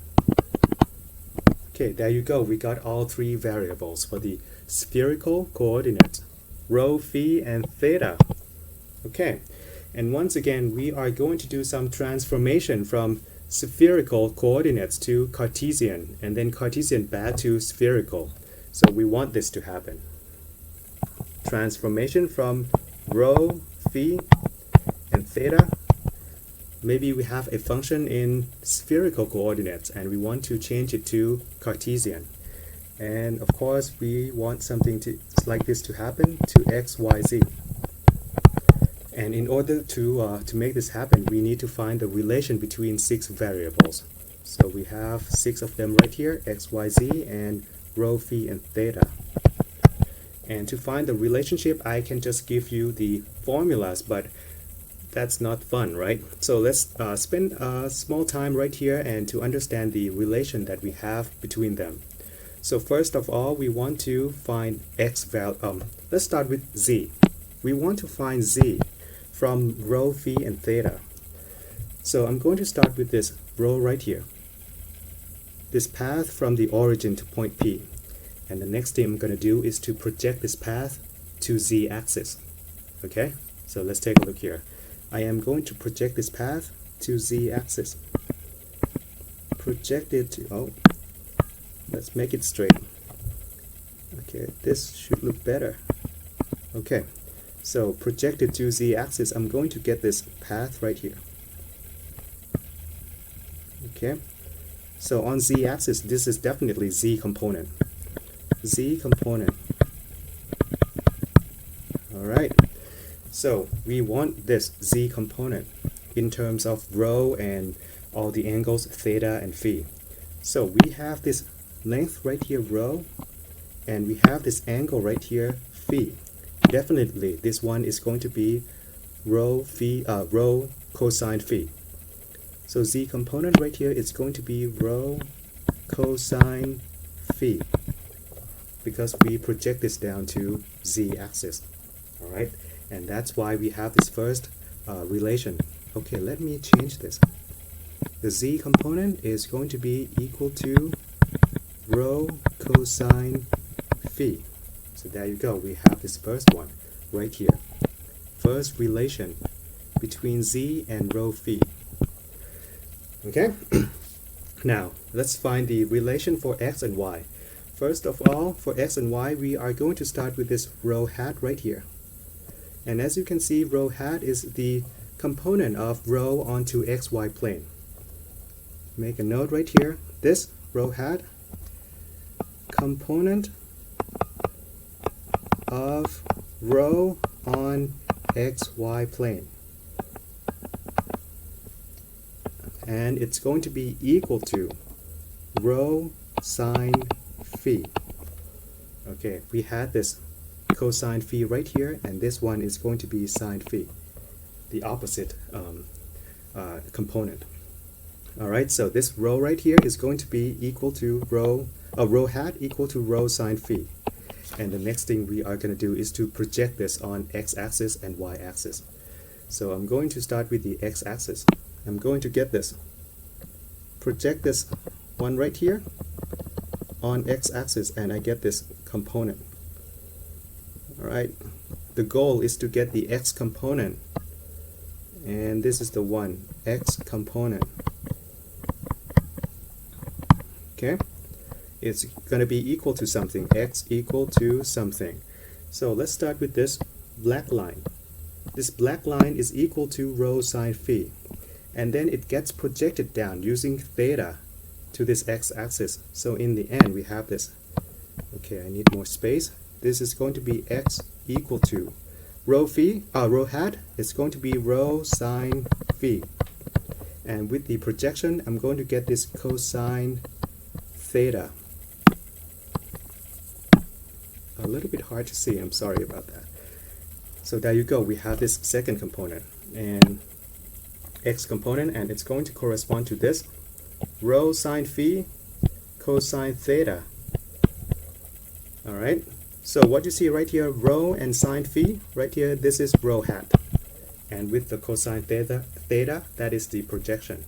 Okay, there you go. We got all three variables for the spherical coordinates, rho, phi, and theta. Okay, and once again, we are going to do some transformation from spherical coordinates to Cartesian, and then Cartesian back to spherical. So we want this to happen. Transformation from rho, phi, and theta. Maybe we have a function in spherical coordinates and we want to change it to Cartesian. And of course, we want something like this to happen to x, y, z. And in order to make this happen, we need to find the relation between 6 variables. So we have 6 of them right here, x, y, z, and rho, phi, and theta. And to find the relationship, I can just give you the formulas, but that's not fun, right? So let's spend a small time right here and to understand the relation that we have between them. So first of all, we want to find x value. Let's start with z. We want to find z from rho, phi, and theta. So I'm going to start with this rho right here. This path from the origin to point P. And the next thing I'm going to do is to project this path to z-axis. Okay, so let's take a look here. I am going to project this path to z-axis. Project it to, let's make it straight. Okay, this should look better. Okay, so project it to z-axis. I'm going to get this path right here. Okay, so on z-axis, this is definitely z component. Z component. Alright, so we want this z component in terms of rho and all the angles theta and phi. So we have this length right here, rho, and we have this angle right here, phi. Definitely this one is going to be rho cosine phi. So z component right here is going to be rho cosine phi, because we project this down to z-axis. Alright, and that's why we have this first relation. Okay, let me change this. The z component is going to be equal to rho cosine phi. So there you go, we have this first one right here. First relation between z and rho phi. Okay, now let's find the relation for x and y. First of all, for x and y, we are going to start with this rho hat right here. And as you can see, rho hat is the component of rho onto xy plane. Make a note right here. This rho hat, component of rho on xy plane. And it's going to be equal to rho sine phi. Okay, we had this cosine phi right here, and this one is going to be sine phi, the opposite component. Alright, so this rho right here is going to be equal to rho hat equal to rho sine phi. And the next thing we are going to do is to project this on x-axis and y-axis. So I'm going to start with the x-axis. I'm going to get this. Project this one right here on x-axis, and I get this component. Alright, the goal is to get the x component, and this is the one, x component. Okay, it's going to be equal to something, x equal to something. So let's start with this black line. This black line is equal to rho sine phi, and then it gets projected down using theta to this x-axis. So in the end we have this. Okay, I need more space. This is going to be x equal to rho hat is going to be rho sine phi, and with the projection I'm going to get this cosine theta. A little bit hard to see, I'm sorry about that. So there you go, we have this second component and x component, and it's going to correspond to this rho sine phi cosine theta. Alright, so what you see right here, rho and sine phi, right here, this is rho hat. And with the cosine theta, that is the projection.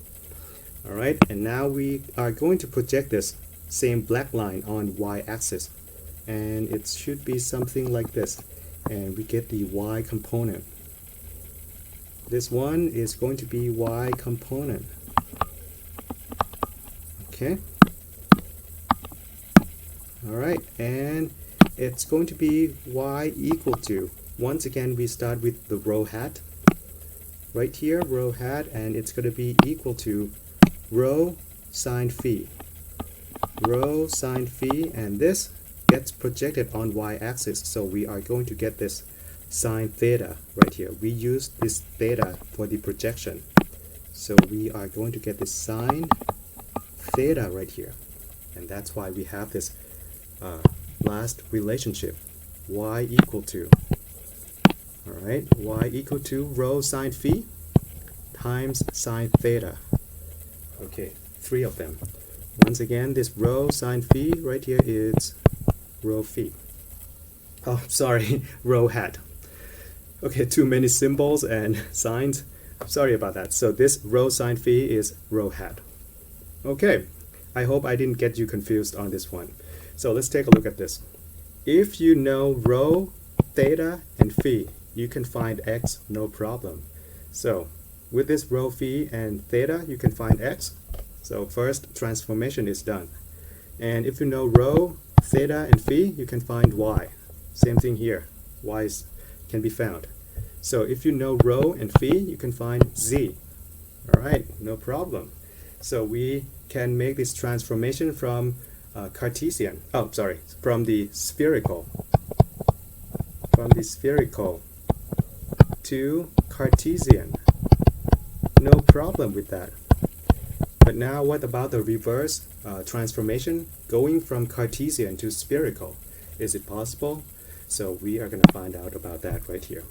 Alright, and now we are going to project this same black line on y-axis. And it should be something like this. And we get the y component. This one is going to be y component. Okay. Alright, and it's going to be y equal to, once again we start with the rho hat. Right here, rho hat, and it's going to be equal to rho sine phi. Rho sine phi, and this gets projected on y-axis, so we are going to get this sine theta right here. We use this theta for the projection, so we are going to get this sine theta right here, and that's why we have this last relationship, y equal to, alright, y equal to rho sine phi times sine theta. Okay, three of them. Once again, this rho sine phi right here is rho phi. Oh, sorry, rho hat. Okay, too many symbols and signs. Sorry about that. So this rho sine phi is rho hat. Okay, I hope I didn't get you confused on this one. So let's take a look at this. If you know rho, theta, and phi, you can find x no problem. So with this rho, phi, and theta, you can find x. So first transformation is done. And if you know rho, theta, and phi, you can find y. Same thing here. Y can be found. So if you know rho and phi, you can find z. Alright, no problem. So we can make this transformation from Cartesian, from the spherical. From the spherical to Cartesian. No problem with that. But now what about the reverse transformation, going from Cartesian to spherical? Is it possible? So we are going to find out about that right here.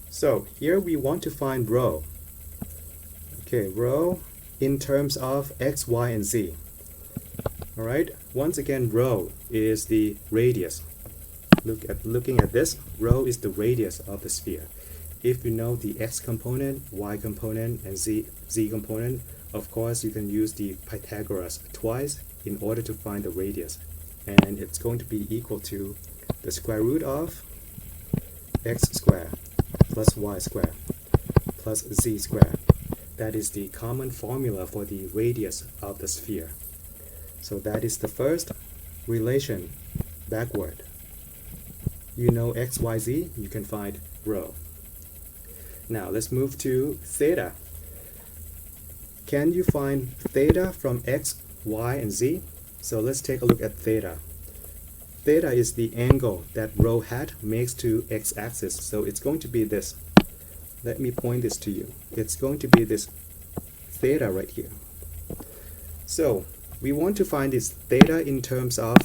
So here we want to find rho. Okay, rho in terms of x, y, and z. Alright, once again, rho is the radius. Looking at this, rho is the radius of the sphere. If you know the x component, y component, and z component, of course you can use the Pythagoras twice in order to find the radius. And it's going to be equal to the square root of x squared plus y squared plus z squared. That is the common formula for the radius of the sphere. So that is the first relation backward. You know x, y, z, you can find rho. Now let's move to theta. Can you find theta from x, y, and z? So let's take a look at theta. Theta is the angle that rho hat makes to x-axis. So it's going to be this. Let me point this to you. It's going to be this theta right here. So we want to find this theta in terms of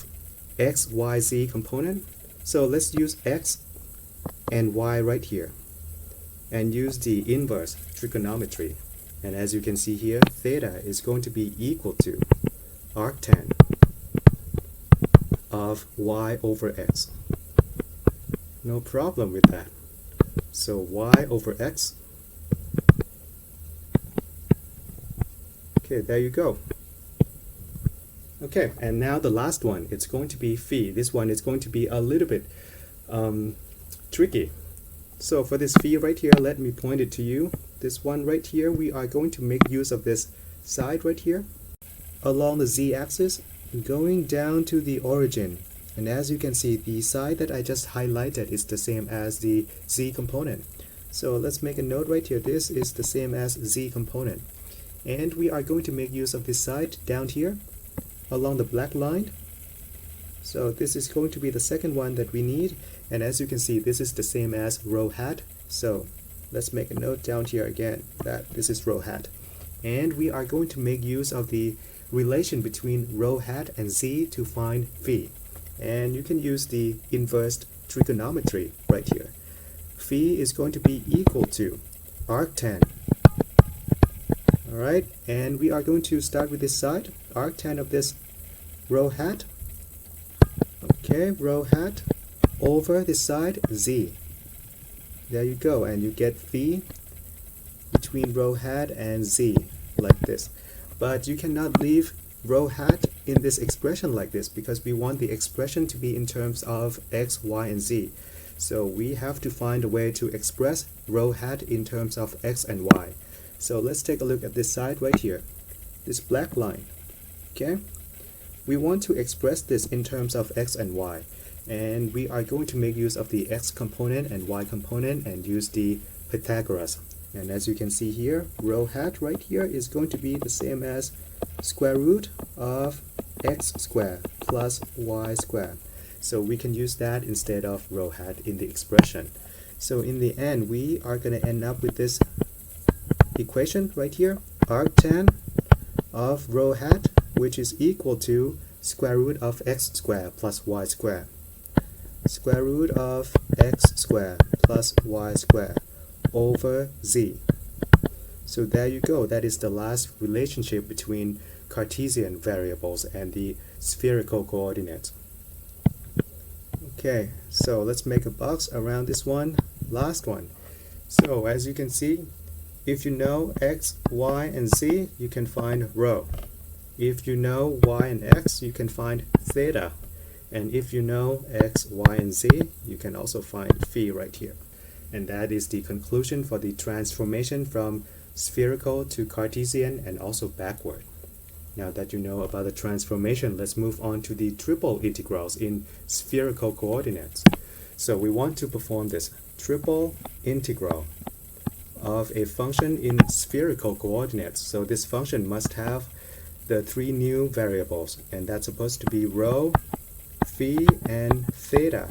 x, y, z component. So let's use x and y right here and use the inverse trigonometry. And as you can see here, theta is going to be equal to arctan of y over x. No problem with that. So y over x. Okay, there you go. Okay, and now the last one, it's going to be phi. This one is going to be a little bit tricky. So for this phi right here, let me point it to you. This one right here, we are going to make use of this side right here along the z-axis, going down to the origin. And as you can see, the side that I just highlighted is the same as the z component. So let's make a note right here. This is the same as z component. And we are going to make use of this side down here along the black line. So this is going to be the second one that we need. And as you can see, this is the same as rho hat. So let's make a note down here again that this is rho hat. And we are going to make use of the relation between rho hat and z to find phi. And you can use the inverse trigonometry right here. Phi is going to be equal to arctan. Alright, and we are going to start with this side, arctan of this rho hat. Okay, rho hat over this side, z. There you go, and you get phi between rho hat and z, like this. But you cannot leave rho hat in this expression like this, because we want the expression to be in terms of x, y, and z. So we have to find a way to express rho hat in terms of x and y. So let's take a look at this side right here, this black line. Okay, we want to express this in terms of x and y, and we are going to make use of the x component and y component and use the Pythagoras. And as you can see here, rho hat right here is going to be the same as square root of x squared plus y squared. So we can use that instead of rho hat in the expression. So in the end, we are going to end up with this equation right here, arctan of rho hat, which is equal to square root of x squared plus y squared. Square root of x squared plus y squared over z. So there you go. That is the last relationship between Cartesian variables and the spherical coordinates. Okay, so let's make a box around this one, last one. So as you can see, if you know x, y, and z, you can find rho. If you know y and x, you can find theta. And if you know x, y, and z, you can also find phi right here. And that is the conclusion for the transformation from spherical to Cartesian and also backward. Now that you know about the transformation, let's move on to the triple integrals in spherical coordinates. So we want to perform this triple integral of a function in spherical coordinates. So this function must have the three new variables, and that's supposed to be rho, phi, and theta.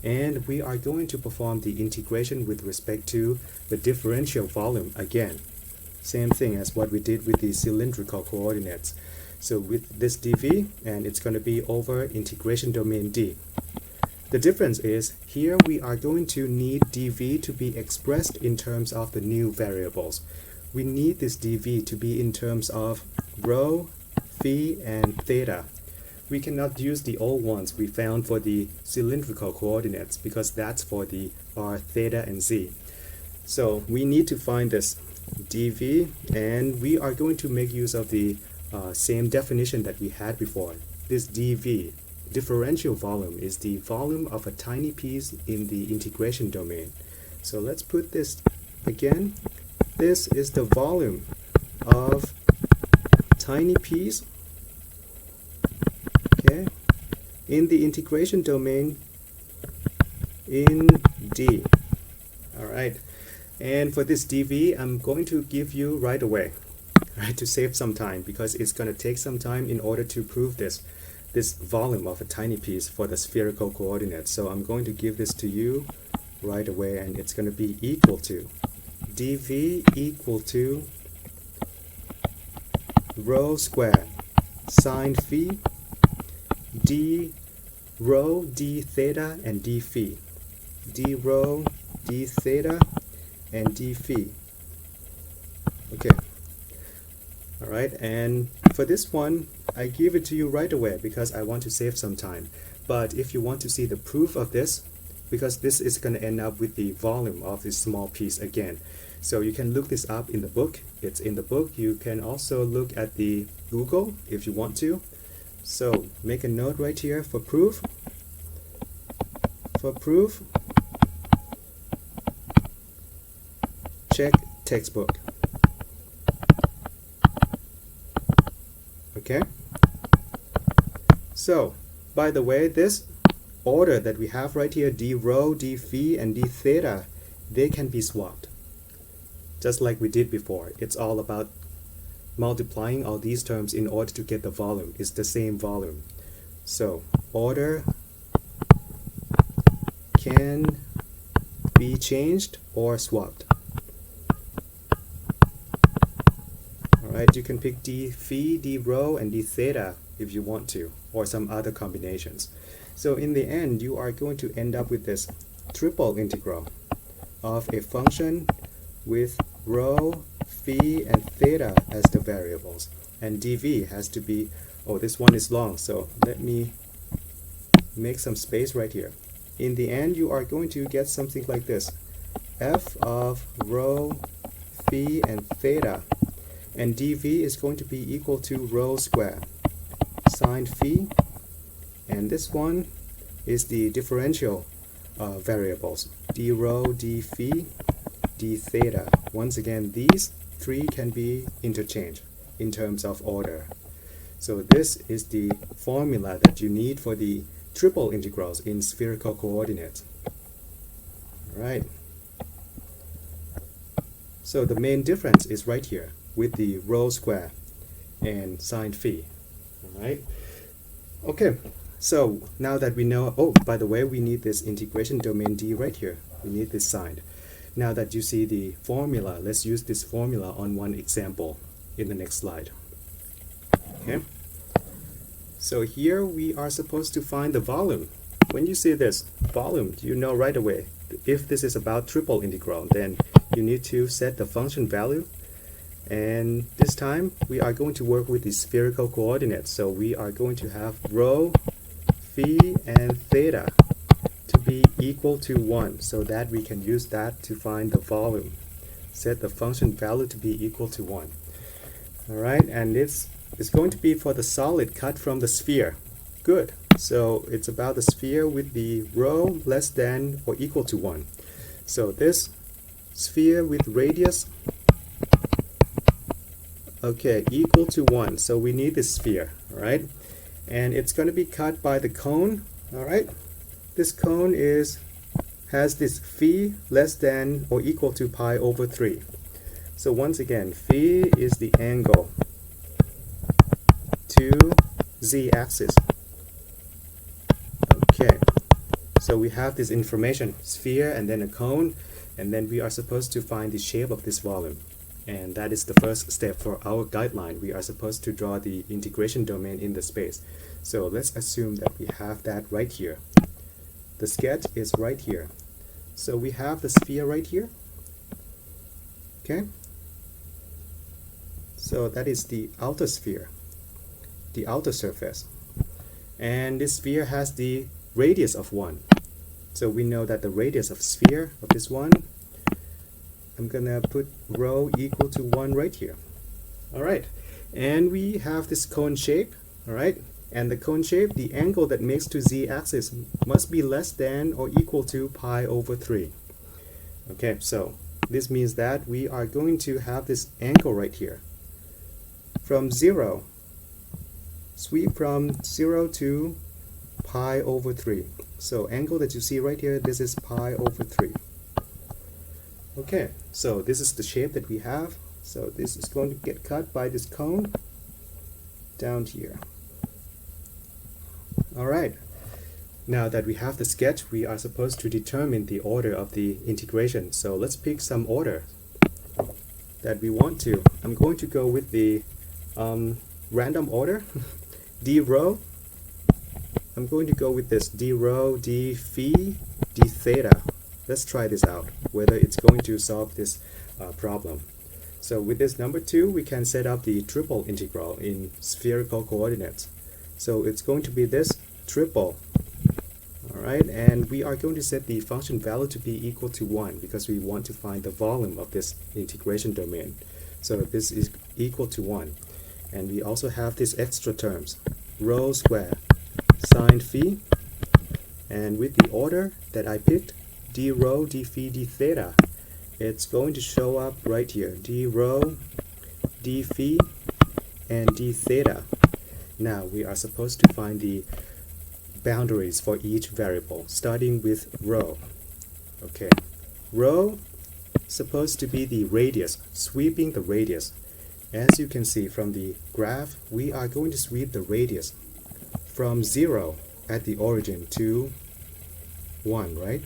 And we are going to perform the integration with respect to the differential volume again. Same thing as what we did with the cylindrical coordinates. So with this dv, and it's going to be over integration domain D. The difference is, here we are going to need dv to be expressed in terms of the new variables. We need this dv to be in terms of rho, phi, and theta. we cannot use the old ones we found for the cylindrical coordinates because that's for the r, theta, and z. So we need to find this dV, and we are going to make use of the same definition that we had before. This dV, differential volume, is the volume of a tiny piece in the integration domain. So let's put this again. This is the volume of tiny piece, okay, in the integration domain in D. Alright, and for this dV, I'm going to give you right away, right, to save some time, because it's going to take some time in order to prove this volume of a tiny piece for the spherical coordinates. So I'm going to give this to you right away, and it's going to be equal to dV equal to rho squared sine phi d rho d theta and d phi, d rho d theta and d phi. Okay, all right, and for this one I give it to you right away because I want to save some time. But if you want to see the proof of this, because this is going to end up with the volume of this small piece again, so you can look this up in the book. It's in the book. You can also look at the Google if you want to. So make a note right here for proof. For proof, check textbook. Okay? So, by the way, this order that we have right here, d rho, d phi, and d theta, they can be swapped. Just like we did before. It's all about multiplying all these terms in order to get the volume. It's the same volume. So, order can be changed or swapped. Alright, you can pick d phi, d rho, and d theta if you want to, or some other combinations. So in the end, you are going to end up with this triple integral of a function with rho, phi, and theta as the variables. And dV has to be, oh, this one is long, so let me make some space right here. In the end, you are going to get something like this. F of rho, phi, and theta. And dV is going to be equal to rho squared sine phi. And this one is the differential variables. d rho, d phi, d theta. Once again, these three can be interchanged in terms of order. So this is the formula that you need for the triple integrals in spherical coordinates. Alright. So the main difference is right here with the rho square and sine phi. Alright. Okay. So now that we know, oh, by the way, we need this integration domain D right here. We need this sign. Now that you see the formula, let's use this formula on one example in the next slide. Okay. So here we are supposed to find the volume. When you see this volume, you know right away, if this is about triple integral, then you need to set the function value. And this time we are going to work with the spherical coordinates. So we are going to have rho, phi, and theta to be equal to 1, so that we can use that to find the volume. Set the function value to be equal to 1. Alright, and it's going to be for the solid cut from the sphere. Good. So it's about the sphere with the rho less than or equal to 1. So this sphere with radius, okay, equal to 1. So we need this sphere, alright? And it's going to be cut by the cone, alright? This cone has this phi less than or equal to pi over 3. So once again, phi is the angle to z-axis. Okay, so we have this information, sphere and then a cone, and then we are supposed to find the shape of this volume. And that is the first step for our guideline. We are supposed to draw the integration domain in the space. So let's assume that we have that right here. The sketch is right here. So we have the sphere right here. Okay. So that is the outer sphere, the outer surface. and this sphere has the radius of 1. So we know that the radius of sphere of this one, I'm gonna put rho equal to 1 right here. Alright, and we have this cone shape, alright, and the cone shape, the angle that makes to z-axis must be less than or equal to pi over 3. Okay, so this means that we are going to have this angle right here. From 0, sweep from 0 to pi over 3. So angle that you see right here, this is pi over 3. Okay, so this is the shape that we have. So this is going to get cut by this cone down here. Alright, now that we have the sketch, we are supposed to determine the order of the integration. So let's pick some order that we want to. I'm going to go with the random order, d rho. I'm going to go with this d rho, d phi, d theta. Let's try this out, whether it's going to solve this problem. So with this number 2, we can set up the triple integral in spherical coordinates. So it's going to be this triple. Alright, and we are going to set the function value to be equal to 1 because we want to find the volume of this integration domain. So this is equal to 1. And we also have these extra terms, rho square sine phi, and with the order that I picked, d rho, d phi, d theta, it's going to show up right here, d rho, d phi, and d theta. Now we are supposed to find the boundaries for each variable, starting with rho. Okay, rho supposed to be the radius, sweeping the radius. As you can see from the graph, we are going to sweep the radius from 0 at the origin to 1, right?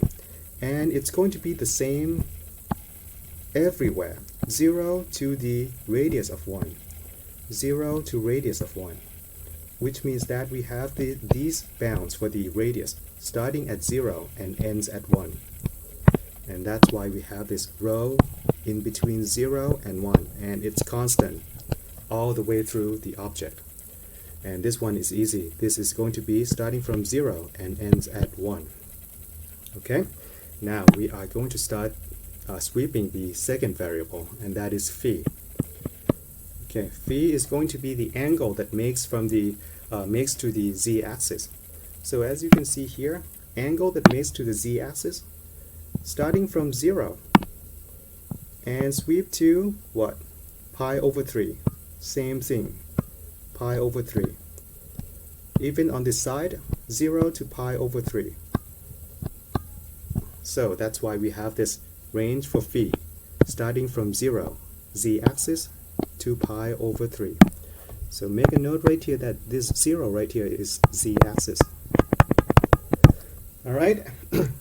And it's going to be the same everywhere. 0 to the radius of 1. 0 to radius of 1. Which means that we have these bounds for the radius starting at 0 and ends at 1. And that's why we have this rho in between 0 and 1, and it's constant all the way through the object. And this one is easy. This is going to be starting from 0 and ends at 1. Okay, now we are going to start sweeping the second variable, and that is phi. Okay, phi is going to be the angle that makes from the makes to the z-axis. So as you can see here, angle that makes to the z-axis, starting from 0 and sweep to what? Pi over 3. Same thing, pi over 3. Even on this side, 0 to pi over 3. So that's why we have this range for phi, starting from 0, z-axis, to pi over 3. So make a note right here that this 0 right here is z-axis. Alright,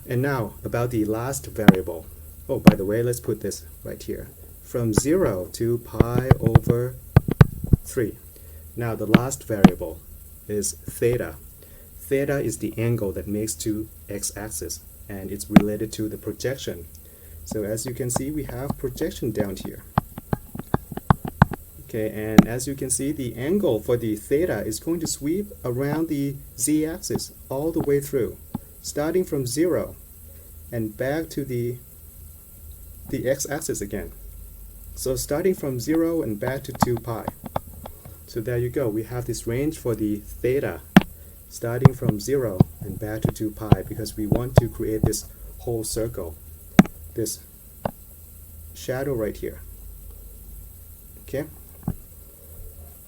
and now about the last variable. Oh, by the way, let's put this right here. From 0 to pi over 3. Now the last variable is theta. Theta is the angle that makes to x-axis, and it's related to the projection. So as you can see, we have projection down here. Okay, and as you can see, the angle for the theta is going to sweep around the z-axis all the way through, starting from 0 and back to the x-axis again. So starting from 0 and back to 2 pi. So there you go, we have this range for the theta, starting from 0 and back to 2 pi, because we want to create this whole circle, this shadow right here. Okay,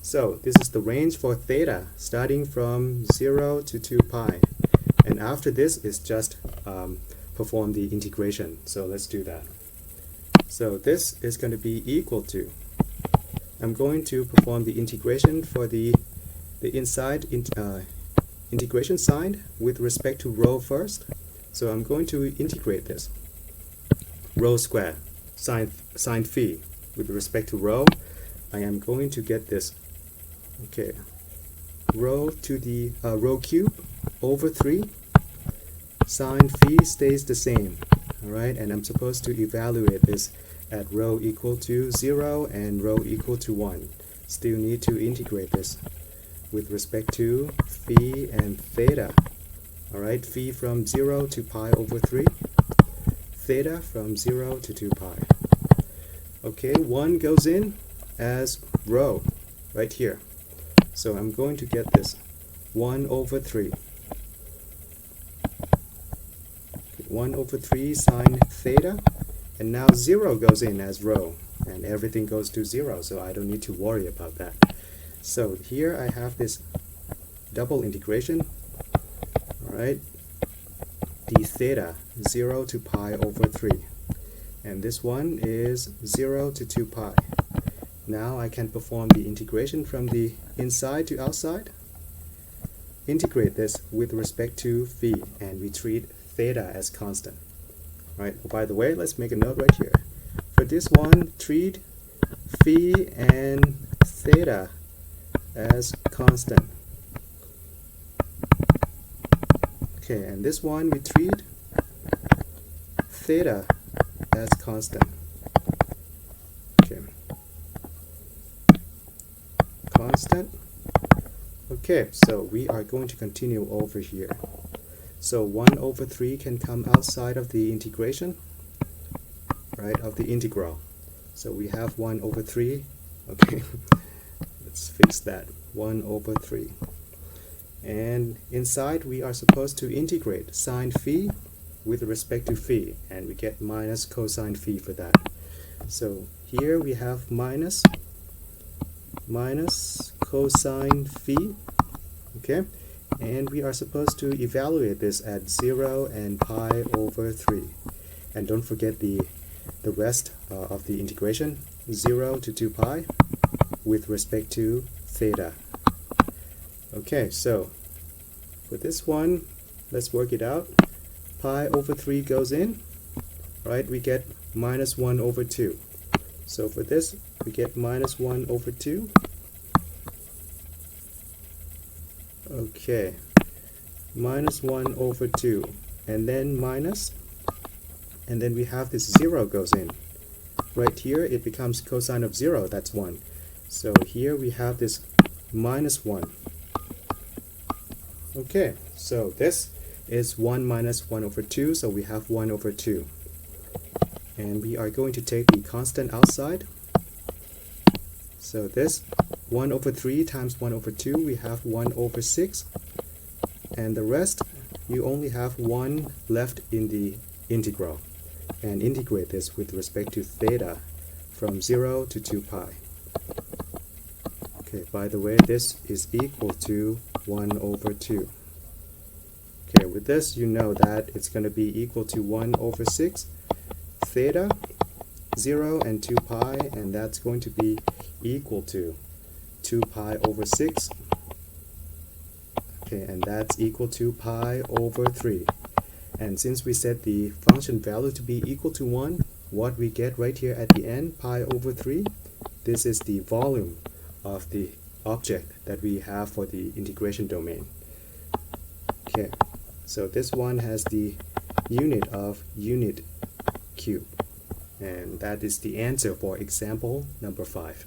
so this is the range for theta, starting from 0 to 2 pi, and after this is just perform the integration. So let's do that. So this is going to be equal to, I'm going to perform the integration for the inside integration sign with respect to rho first. So I'm going to integrate this. Rho square sine phi with respect to rho. I am going to get this. Okay, rho to the rho cube over 3. Sine phi stays the same. Alright, and I'm supposed to evaluate this at rho equal to 0 and rho equal to 1. Still need to integrate this. with respect to phi and theta. Alright, phi from 0 to pi over 3, theta from 0 to 2 pi. Okay, 1 goes in as rho right here. So I'm going to get this 1 over 3. 1 over 3 sine theta, and now 0 goes in as rho, and everything goes to 0, so I don't need to worry about that. So here I have this double integration, alright, d theta 0 to pi over 3, and this one is 0 to 2 pi. Now I can perform the integration from the inside to outside. Integrate this with respect to phi, and we treat theta as constant. Right. By the way, let's make a note right here. For this one, treat phi and theta as constant. Okay, and this one we treat theta as constant. Okay. Constant. Okay, so we are going to continue over here. So 1 over 3 can come outside of the integration, right, of the integral. So we have 1 over 3. Okay, let's fix that. 1 over 3. And inside we are supposed to integrate sine phi with respect to phi, and we get minus cosine phi for that. So here we have minus cosine phi, okay? And we are supposed to evaluate this at 0 and pi over 3. And don't forget the rest of the integration, 0 to 2 pi with respect to theta. Okay, so for this one, let's work it out. Pi over 3 goes in, right? We get minus 1 over 2. So for this, we get minus 1 over 2. Okay, minus 1 over 2, and then minus, and then we have this 0 goes in. Right here, it becomes cosine of 0, that's 1. So here we have this minus 1. Okay, so this is 1 minus 1 over 2, so we have 1 over 2. And we are going to take the constant outside. So this 1 over 3 times 1 over 2, we have 1 over 6. And the rest, you only have 1 left in the integral. And integrate this with respect to theta from 0 to 2 pi. Okay, by the way, this is equal to 1 over 2. Okay, with this, you know that it's going to be equal to 1 over 6 theta, 0 and 2 pi, and that's going to be equal to 2 pi over 6. Okay, and that's equal to pi over 3. And since we set the function value to be equal to 1, what we get right here at the end, pi over 3, this is the volume of the object that we have for the integration domain. Okay, so this one has the unit of unit cube. And that is the answer for example number 5.